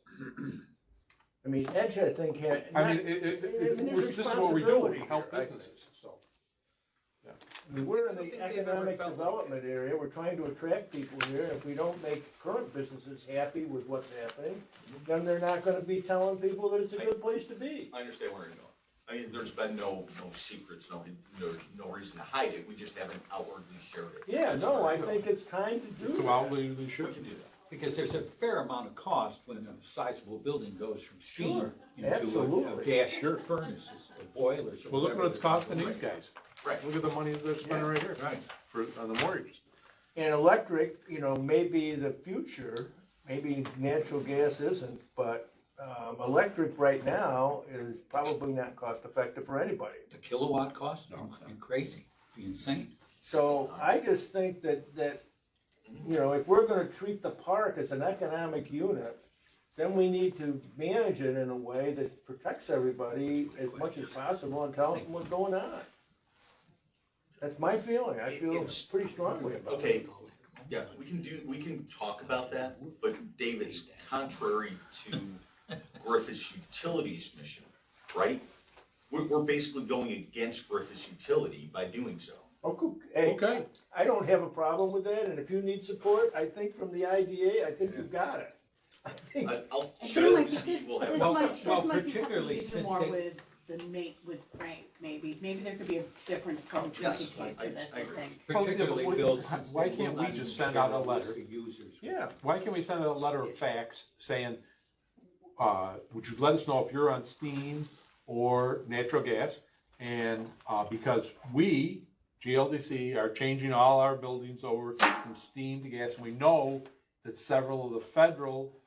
I mean, Edge, I think, had. I mean, there's this is what we do, we responsibility help here, I think. businesses, so. I mean, we're in the economic development area, we're trying to attract people here, if we don't make current businesses happy with what's happening, then they're not gonna be telling people that it's a good place to be. I understand where you're going. I mean, there's been no secrets, there's no reason to hide it, we just haven't outwardly shared it. Yeah, no, I think it's time to do To that. outly We should. can do that. Because there's a fair amount of cost when a sizable building goes from steam Sure, into absolutely. gas furnaces or boilers or Well, look what it's whatever. costing these guys. Right. Look at the money they're spending right here. Right. For, on the mortgage. And electric, may be the future, maybe natural gas isn't, but, electric right now is probably not cost effective for anybody. The kilowatt cost, I'm crazy, be insane. So I just think that, if we're gonna treat the park as an economic unit, then we need to manage it in a way that protects everybody as much as possible and tell them what's going on. That's my feeling, I feel It's- pretty strongly about it. Okay, yeah, we can talk about that, but Dave, it's contrary to Griffith's Utilities mission, right? We're basically going against Griffith's Utility by doing so. Hey, Okay. I don't have a problem with that, and if you need support, I think from the IDA, I think you've got it. I think, I'll I share feel with like Steve, we'll have this a might, discussion. well, this might be something particularly we do since more they- with the Nate, with Frank, maybe there could be a different approach we Yes, could take I to this, I agree. think. Particularly, Well, Bill, since why they can't will we not just even send share out a the list letter? of users. Yeah, Why can't we send out a letter of fax saying, would you let us know if you're on steam or natural gas? And, because we, GLDC, are changing all our buildings over from steam to gas, and we know that several of the federal,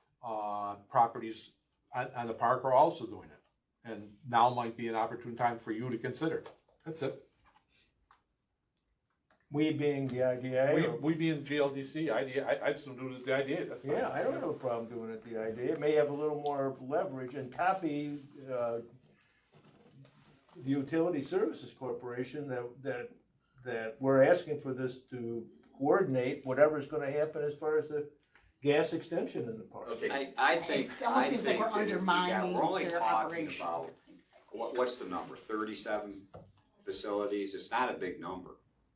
properties on the park are also doing it. And now might be an opportune time for you to consider. That's it. we being the IDA. or- We being GLDC, IDA, I just don't do it as the IDA, that's fine. Yeah, I don't have a problem doing it the IDA. It may have a little more leverage and copy, the Utility Services Corporation that we're asking for this to coordinate whatever's gonna happen as far as the gas extension in the park. Okay, I think, It almost I seems like think we're that, undermining we're only their talking operation. about, what's the number, 37 facilities? It's not a big number.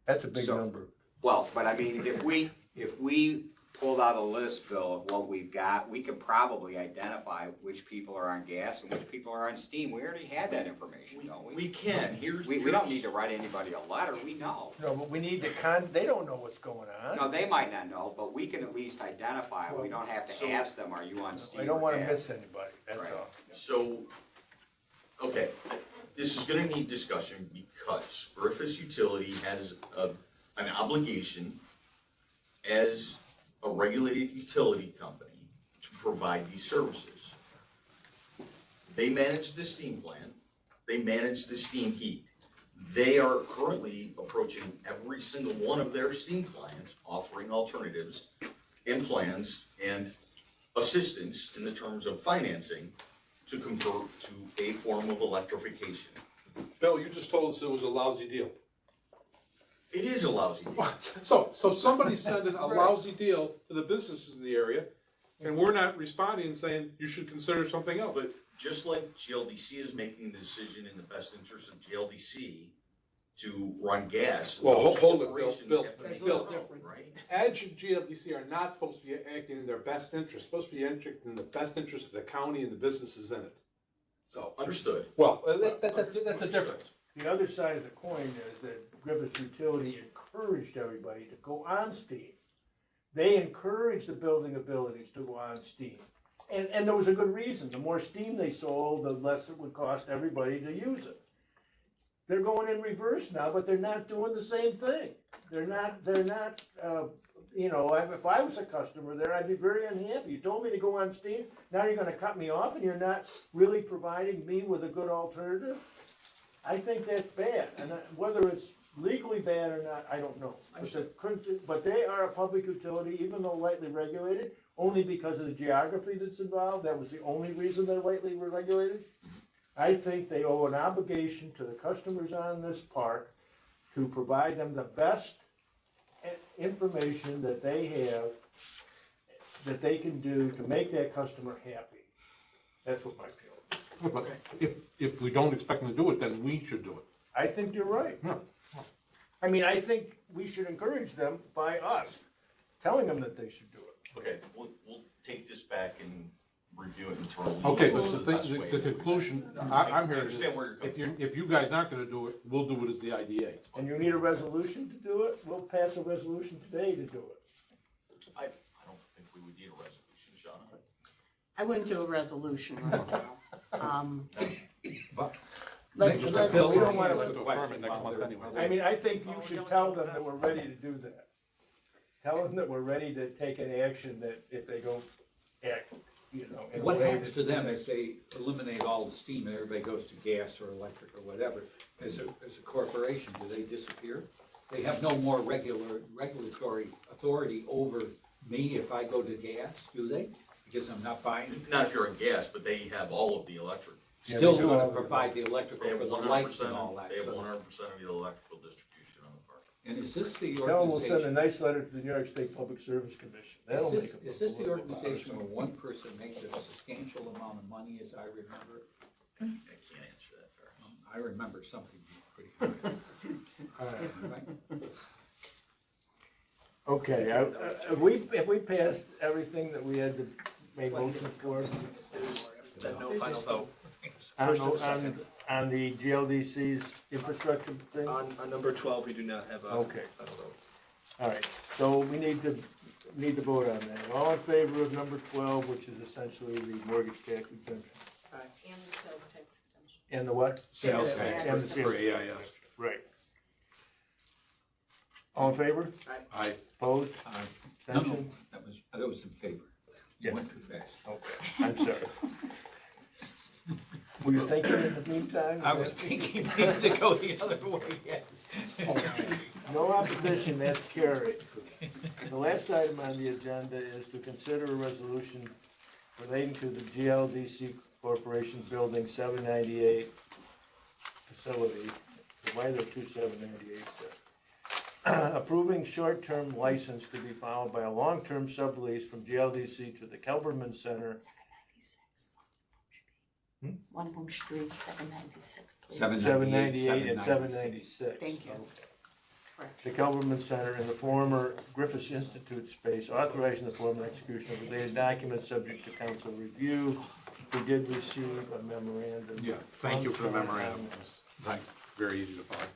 That's a big So- number. Well, but I mean, if we pulled out a list, Bill, of what we've got, we could probably identify which people are on gas and which people are on steam. We already had that information, don't we? We can, We don't need to write anybody a letter, we know. No, but we need to they don't know what's going on. No, they might not know, but we can at least identify, we don't have to So- ask them, are you on steam I don't or wanna gas? miss anybody, that's Right. all. So, okay, this is gonna need discussion because Griffiths Utility has an obligation as a regulated utility company to provide these services. They manage the steam plant, they manage the steam heat. They are currently approaching every single one of their steam clients, offering alternatives and plans and assistance in the terms of financing to convert to a form of electrification. Bill, you just told us it was a lousy deal. It is a lousy deal. So somebody's sending a lousy deal to the businesses in the area, and we're not responding and saying, you should consider something else. But just like GLDC is making the decision in the best interest of GLDC to run gas. Well, those hold it, Bill, corporations Bill, have to make Bill. their own, right? EDGE and GLDC are not supposed to be acting in their best interest, supposed to be acting in the best interest of the county and the businesses in it. So, Understood. well, that's a difference. The other side of the coin is that Griffiths Utility encouraged everybody to go on steam. They encouraged the building abilities to go on steam. And there was a good reason. The more steam they sold, the less it would cost everybody to use it. They're going in reverse now, but they're not doing the same thing. They're not, if I was a customer there, I'd be very unhappy. You told me to go on steam, now you're gonna cut me off and you're not really providing me with a good alternative? I think that's bad, and whether it's legally bad or not, I don't know. But they are a public utility, even though lightly regulated, only because of the geography that's involved. That was the only reason they're lightly regulated. I think they owe an obligation to the customers on this park to provide them the best information that they have, that they can do to make that customer happy. That's what my feeling is. But if we don't expect them to do it, then we should do it. I think you're right. Yeah. I mean, I think we should encourage them by us, telling them that they should do it. Okay, we'll take this back and review it internally. Okay, but What's the best thing, way the to- conclusion, I I'm here, understand where you're coming if you guys aren't gonna do it, we'll do it as the IDA. And you need a resolution to do it, we'll pass a resolution today to do it. I don't think we would need a resolution, Shauna. I wouldn't do a resolution right now. But Let's- Just let's- Bill, we don't wanna- ask a Affirm it question next while month they're- anyway. while I they- mean, I think you should tell them that we're ready to do that. Tell them that we're ready to take an action that if they don't act, in a What way happens that- to them as they eliminate all the steam and everybody goes to gas or electric or whatever? As a corporation, do they disappear? They have no more regulatory authority over me if I go to gas, do they? Because I'm not buying, Not if you're on gas, but they have all of the electric. Yeah, still they do gonna all the- provide the They electrical have for the 100%, lights and all that. they have So- 100% of the electrical distribution on the park. And is this the Tell them we'll send a organization? nice letter to the New York State Public Service Commission. That'll make them. Is this the organization where one person makes a substantial amount of money, as I remember? I can't answer that fair. I remember something pretty high. Right? Okay, have we passed everything that we had to make motions for? Then no final vote. First and second. on the GLDC's infrastructure thing? On number 12, we do not have a Okay. final vote. All right, so we need to vote on that. All in favor of number 12, which is essentially the mortgage tax exemption? And the sales tax exemption. And the what? Sales tax And the for sales. AIS. Right. All in favor? Aye. Opposed? No, no, Abstention? that was in favor. Yeah. You went too fast. Okay, I'm sorry. Were you thinking in the meantime? I was thinking maybe to go the other way, yes. No opposition, that's carried. The last item on the agenda is to consider a resolution relating to the GLDC Corporation Building 798 facility. Why are there two 798s there? Approving short-term license to be followed by a long-term sublease from GLDC to the Kelberman Center. One Boom Street, 796, please. 798 and 796. Thank you. Okay. Correct. The Kelberman Center in the former Griffiths Institute space, authorizing the formal execution of related documents subject to council review. We did receive a memorandum. Yeah, thank you for the memorandum. Thanks, very easy to follow.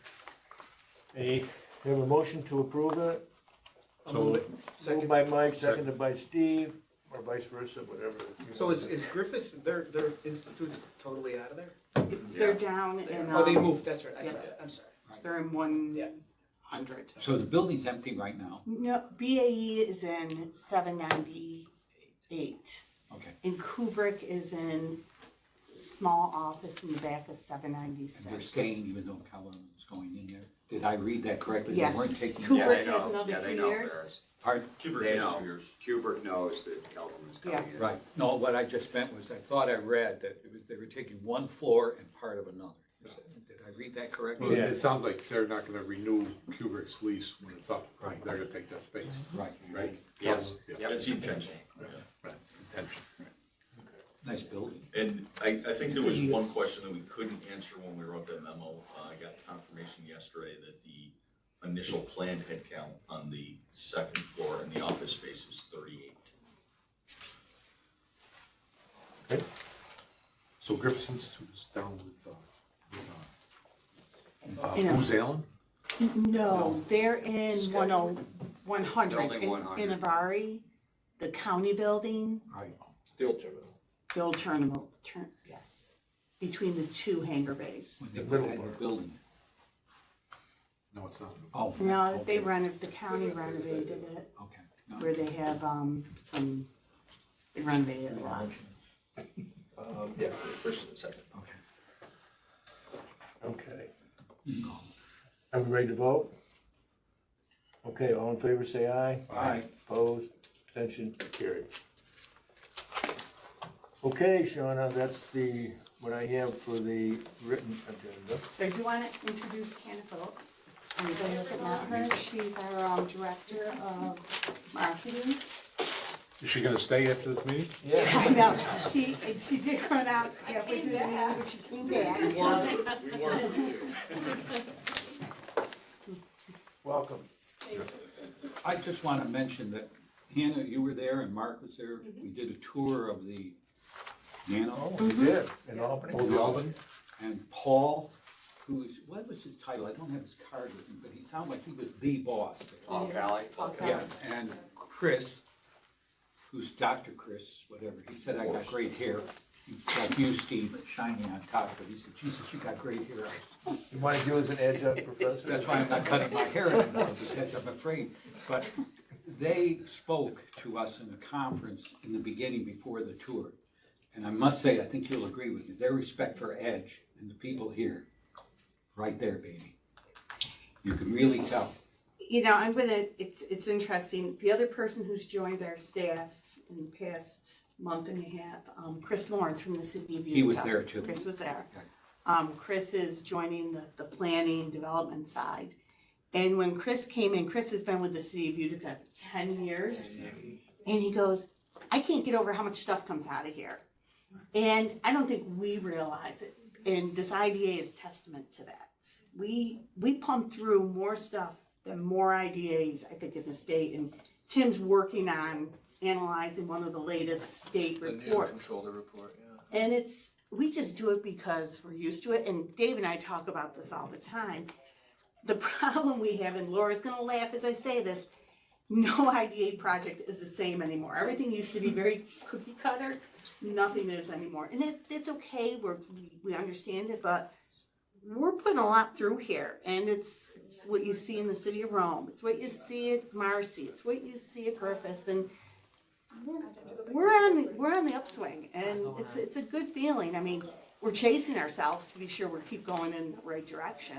We have a motion to approve it. So, Moved by Mike, seconded by Steve, or vice versa, whatever. So is Griffiths, their institute's totally out of there? They're down in, Oh, they moved, that's right, yeah. I'm sorry. They're in 100. So the building's empty right now? No, BAE is in 798. Okay. And Kubrick is in small office in the back of 796. And they're staying even though Calhoun is going in there? Did I read that correctly? Yes. They weren't taking. Kubrick Yeah, they has know, another yeah, 2 they know years. Ferris. Pardon? Kubrick They has know, 2 years. Kubrick knows that Kelvin's coming in. Right. No, what I just meant was I thought I read that they were taking one floor and part of another. Did I read that correctly? well, it sounds like they're not gonna renew Kubrick's lease when it's up. Right. They're gonna take that space. Right. Right? Yes. Yeah. That's the intention. Right, intention. Nice building. And I think there was one question that we couldn't answer when we wrote that memo. I got confirmation yesterday that the initial planned headcount on the second floor in the office space is 38. Okay. So Griffiths Institute is down with You know. Booz Allen? No, they're in Schedule. 100. Building In 100. Avari, the county building, Right. Field terminal. Bill Turnbull, yes, between the two hangar bays. When they put that new building. No, it's not. Oh. No, okay. the county renovated it, Okay. No. where they have, they renovated a lot. Yeah, first and second. Okay. Okay. Are we ready to vote? Okay, all in favor, say aye. Aye. Opposed, abstention, carried. Okay, Shauna, that's what I have for the written agenda. So do you want to introduce Hannah Phillips? Anybody hasn't met her? She's our director of marketing. Is she gonna stay after this meeting? I know, she did run out halfway through the meeting, but she came back. We warned you. Welcome. I just want to mention that Hannah, you were there and Mark was there. We did a tour of the Nano. We did, in Albany. Oh, the Albany? And Paul, what was his title? I don't have his card with me, but he sounded like he was the boss. Paul Kelly. Yeah, and Chris, who's Dr. Chris, whatever, he said, I got great hair. He's like you, Steve, shiny on top, but he said, Jesus, you got great hair. You want to do as an adjunct professor? That's why I'm not cutting my hair anymore, because I'm afraid. But they spoke to us in the conference in the beginning before the tour. And I must say, I think you'll agree with me, their respect for Edge and the people here, right there, baby. You can really tell. You know, it's interesting, the other person who's joined our staff in the past month and a half, Chris Lawrence from the city of Utica. He was there too. Chris was there. Okay. Chris is joining the planning development side. And when Chris came in, Chris has been with the city of Utica 10 years. And he goes, I can't get over how much stuff comes out of here. And I don't think we realize it. And this IDA is testament to that. We pump through more stuff than more IDAs, I think, in the state. And Tim's working on analyzing one of the latest state The new reports. controller report, yeah. And it's we just do it because we're used to it, and Dave and I talk about this all the time. The problem we have, and Laura's gonna laugh as I say this, no IDA project is the same anymore. Everything used to be very cookie cutter, nothing is anymore. And it's okay, we understand it, but we're putting a lot through here, and it's what you see in the city of Rome, it's what you see at Marcy, it's what you see at Griffiths, and we're on the upswing, and it's a good feeling. I mean, we're chasing ourselves to be sure we keep going in the right direction.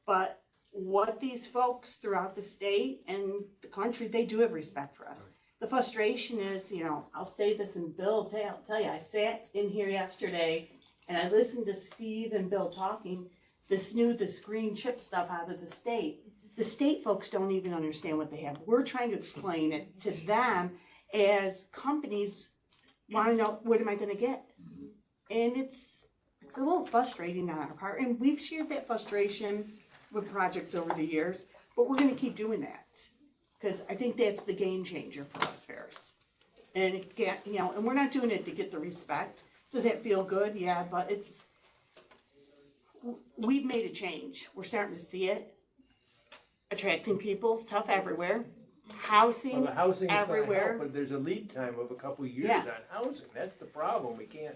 But what these folks throughout the state and the country, they do have respect for us. The frustration is, you know, I'll say this, and Bill, I'll tell you, I sat in here yesterday and I listened to Steve and Bill talking this green chip stuff out of the state. The state folks don't even understand what they have. We're trying to explain it to them as companies want to know, what am I going to get? And it's a little frustrating on our part, and we've shared that frustration with projects over the years, but we're going to keep doing that because I think that's the game changer for us fairs. And it get, you know, and we're not doing it to get the respect. Does that feel good? Yeah, but we've made a change. We're starting to see it. Attracting people is tough everywhere. Housing, Well, the housing is gonna everywhere. help, but there's a lead time of a couple of years Yeah. on housing, that's the problem, we can't.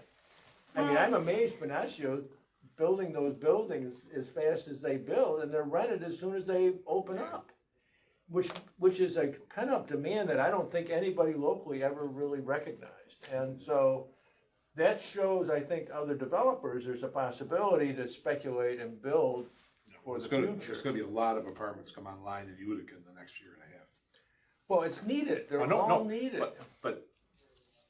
I mean, I'm amazed Panacio building those buildings as fast as they build, and they're rented as soon as they open up. Which is a pent-up demand that I don't think anybody locally ever really recognized, and so that shows, I think, other developers, there's a possibility to speculate and build for the future. There's gonna be a lot of apartments come online in Utica in the next year and a half. Well, it's needed, they're No, all no, needed. But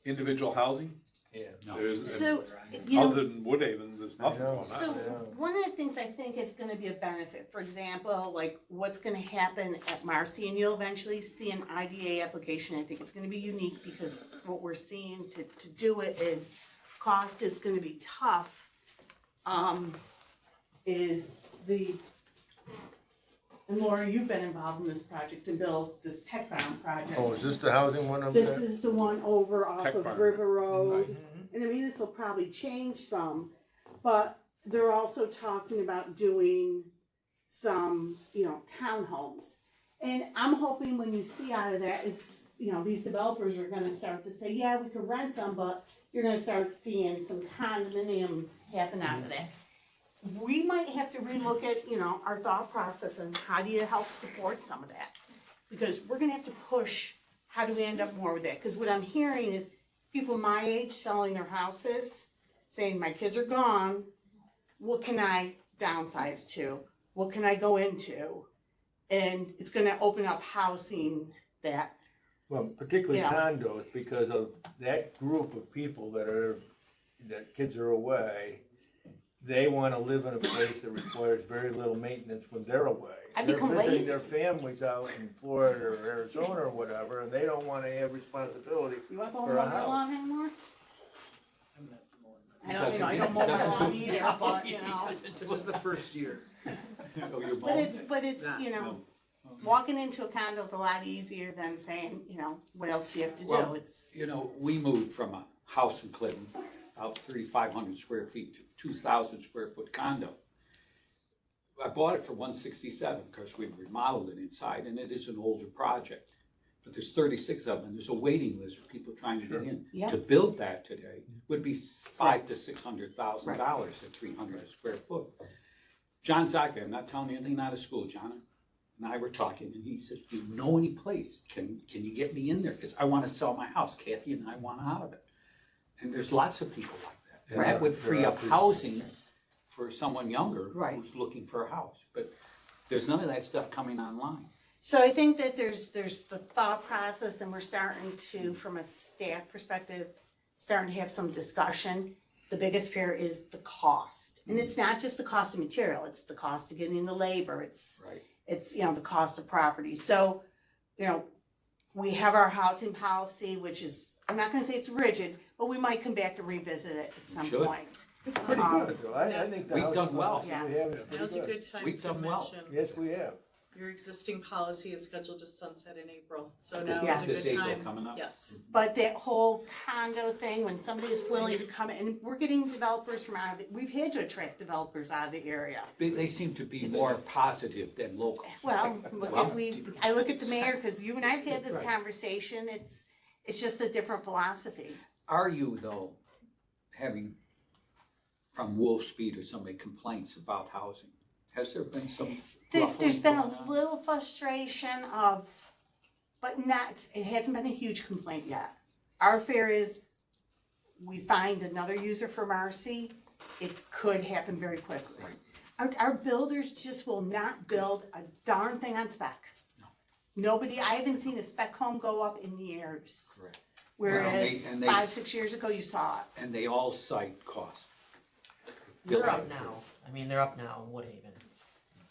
individual housing, Yeah. there's, So, you know, other than Woodhaven, there's nothing going on. so one of the things I think is gonna be a benefit, for example, like what's gonna happen at Marcy, and you'll eventually see an IDA application. I think it's gonna be unique because what we're seeing to do it is cost is gonna be tough. And Laura, you've been involved in this project, and Bill's, this Tech Barn project. Oh, is this the housing one over This there? is the one over off Tech of Barn. River Road. And I mean, this will probably change some, but they're also talking about doing some, you know, townhomes. And I'm hoping when you see out of that is, you know, these developers are gonna start to say, yeah, we could rent some, but you're gonna start seeing some condominiums happen out of that. We might have to relook at, you know, our thought process and how do you help support some of that? Because we're gonna have to push, how do we end up more with that? Because what I'm hearing is people my age selling their houses, saying, my kids are gone, what can I downsize to? What can I go into? And it's gonna open up housing that, Well, particularly Yeah. condos, because of that group of people that kids are away, they wanna live in a place that requires very little maintenance when they're away. I They're become visiting lazy. their families out in Florida or Arizona or whatever, and they don't wanna have responsibility you want to mow for a my house. lawn anymore? I don't, Doesn't- mow my doesn't- lawn either, but, you know. This is the first year. Oh, you're But it's, you know, walking into a condo's a lot easier than saying, you know, what else you have to do, Well, it's. You know, we moved from a house in Clinton, about 3,500 square feet, to 2,000 square foot condo. I bought it for 167 because we remodeled it inside, and it is an older project. But there's 36 of them, and there's a waiting list for people trying to get in. Yeah. To build that today would be $500,000 to $600,000 at 300 square foot. John Zaka, I'm not telling you anything out of school, John and I were talking, and he says, do you know any place? Can you get me in there? Because I want to sell my house. Kathy and I want out of it. And there's lots of people like that. And that would free up housing for someone younger Right. who's looking for a house. But there's none of that stuff coming online. So I think that there's the thought process, and we're starting to, from a staff perspective, starting to have some discussion. The biggest fear is the cost. And it's not just the cost of material, it's the cost of getting the labor, Right. it's, you know, the cost of property. So, you know, we have our housing policy, which is, I'm not gonna say it's rigid, but we might come back to revisit it at some Should. point. It's pretty good, though, I think the We've housing done well. policy we have is Now's pretty a good. good time We've to done well. mention. Yes, we have. Your existing policy is scheduled to sunset in April, so now Yeah. is a This good April time. coming up? Yes. But that whole condo thing, when somebody's willing to come in, and we're getting developers from out of the, we've had to attract developers out of the area. They seem to be more positive than local. Well, I look at the mayor, cause you and I've had this conversation, it's just a different philosophy. Are you though, having from Wolf Speed or somebody complaints about housing? Has there been some There's ruffling been going a on? little frustration of, but not, it hasn't been a huge complaint yet. Our fear is, we find another user for Marcy, it could happen very quickly. Our builders just will not build a darn thing on spec. Nobody, I haven't seen a spec home go up in years. Correct. Whereas and they- 5-6 years ago, you saw it. And they all cite cost. They're up now. I mean, they're up now in Woodhaven.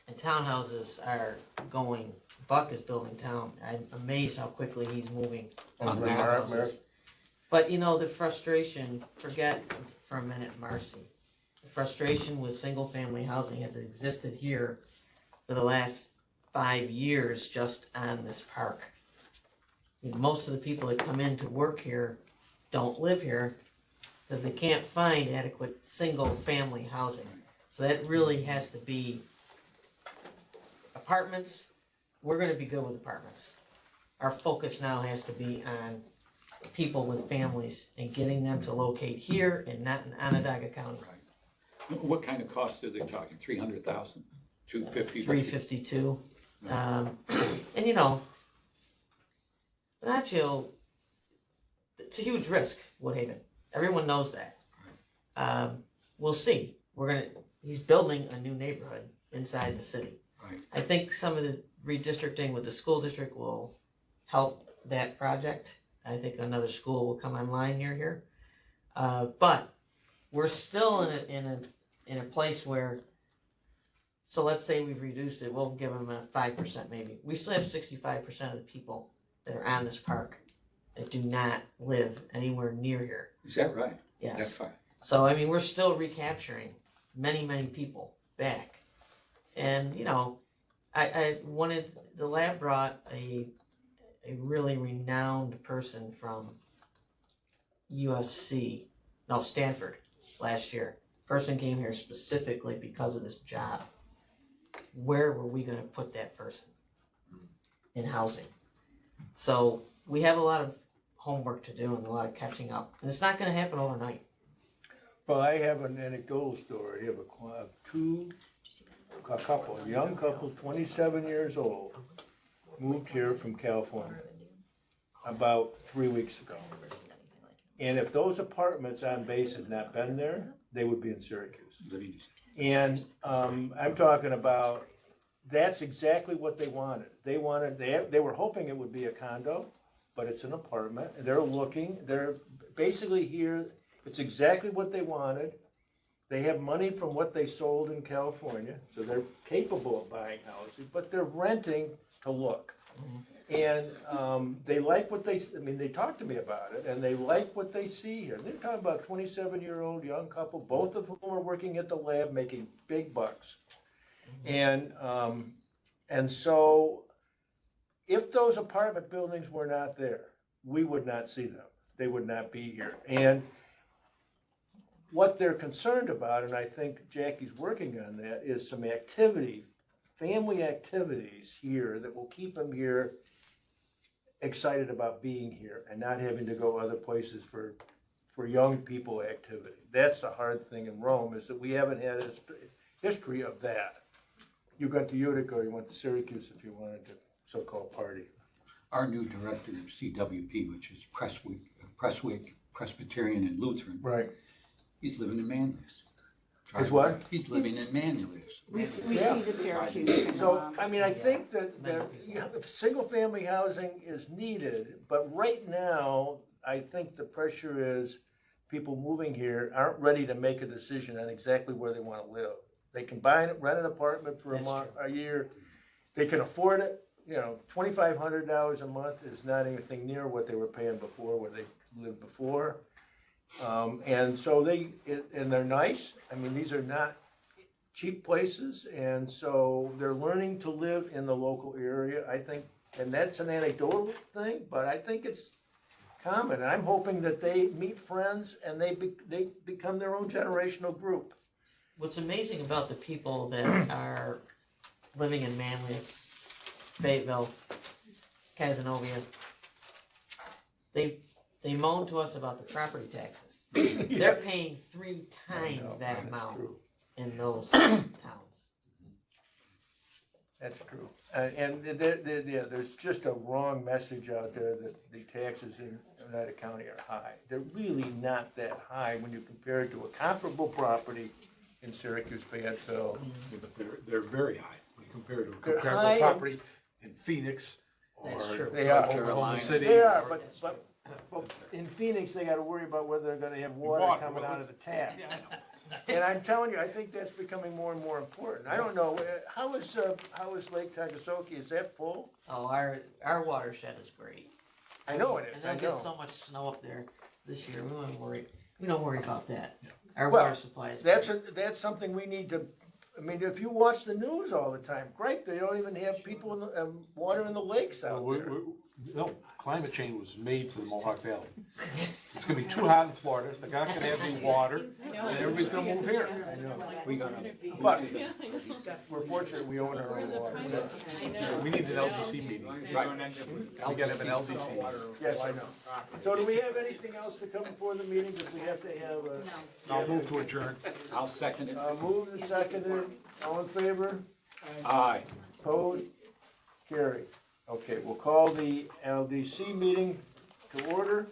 And townhouses are going, Buck is building town. I'm amazed how quickly he's moving those Mark, Mark. townhouses. But you know, the frustration, forget for a minute Marcy. The frustration with single family housing has existed here for the last 5 years just on this park. I mean, most of the people that come in to work here don't live here because they can't find adequate single family housing. So that really has to be apartments. We're gonna be good with apartments. Our focus now has to be on people with families and getting them to locate here and not in Onondaga County. What kind of cost are they talking? 300,000? 250? 352. And you know, Venatio, it's a huge risk, Woodhaven. Everyone knows that. We'll see. He's building a new neighborhood inside the city. Right. I think some of the redistricting with the school district will help that project. I think another school will come online near here. But we're still in a place where, so let's say we've reduced it, we'll give them a 5% maybe. We still have 65% of the people that are on this park that do not live anywhere near here. Is that right? Yes. That's fine. So, I mean, we're still recapturing many, many people back. And, you know, I wanted, the lab brought a really renowned person from Stanford last year. Person came here specifically because of this job. Where were we gonna put that person? In housing. So we have a lot of homework to do and a lot of catching up. And it's not gonna happen overnight. Well, I have an anecdotal story of a couple, a young couple, 27 years old, moved here from California about 3 weeks ago. And if those apartments on base had not been there, they would be in Syracuse. And I'm talking about, that's exactly what they wanted. They were hoping it would be a condo, but it's an apartment. They're basically here, it's exactly what they wanted. They have money from what they sold in California, so they're capable of buying houses, but they're renting to look. And they like what they talked to me about it, and they like what they see here. They're talking about 27-year-old young couple, both of whom are working at the lab, making big bucks. And so if those apartment buildings were not there, we would not see them. They would not be here. And what they're concerned about, and I think Jackie's working on that, is some activity, family activities here that will keep them here excited about being here and not having to go other places for young people activity. That's the hard thing in Rome, is that we haven't had a history of that. You went to Utica or you went to Syracuse if you wanted to so-called party. Our new director of CWP, which is Presswick, Presbyterian, and Lutheran. Right. He's living in Manlius. Is what? He's living in Manlius. We see the Syracuse. So, I mean, I think that single-family housing is needed, but right now, I think the pressure is people moving here aren't ready to make a decision on exactly where they want to live. They can rent an apartment for a year. They can afford it. You know, $2,500 a month is not anything near what they were paying before, where they lived before. And so they're nice. I mean, these are not cheap places, and so they're learning to live in the local area, I think, and that's an anecdotal thing, but I think it's common, and I'm hoping that they meet friends and they become their own generational group. What's amazing about the people that are living in Manlius, Fayetteville, Casanova, they moan to us about the property taxes. They're paying 3 times that amount in those towns. That's true. And there's just a wrong message out there that the taxes in Oneida County are high. They're really not that high when you compare it to a comparable property in Syracuse, Fayetteville. They're very high when you compare to a They're comparable high property in Phoenix That's or true. They are. Oklahoma City. They are, but in Phoenix, they gotta worry about whether they're gonna have water coming out of the tap. And I'm telling you, I think that's becoming more and more important. I don't know, how is Lake Tagasoke, is that full? Oh, our watershed is great. I know it is, And I they'll know. get so much snow up there this year, we don't worry about that. Our Well, water supply is That's something we need to, I mean, if you watch the news all the time, great, they don't even have people in the, water in the lakes out there. No, climate change was made for the Mohawk Valley. It's gonna be too hot in Florida, they're not gonna have any water, and everybody's gonna move here. I know. We got But we're fortunate we own our own water. We need an LDC meeting. Right. We gotta have an LDC meeting. Yes, I know. So do we have anything else to come before the meeting, because we have to have a. I'll move to adjourn. I'll second it. Moved and seconded, all in favor? Aye. Opposed? Carried. Okay, we'll call the LDC meeting to order.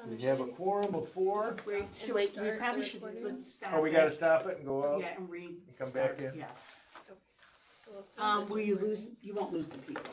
We have a quorum of 4. Wait, so wait, we probably should stop. Oh, we gotta stop it and go out? Yeah, and read. And come back in? Yes. So we'll start this Will you recording. lose, you won't lose the people.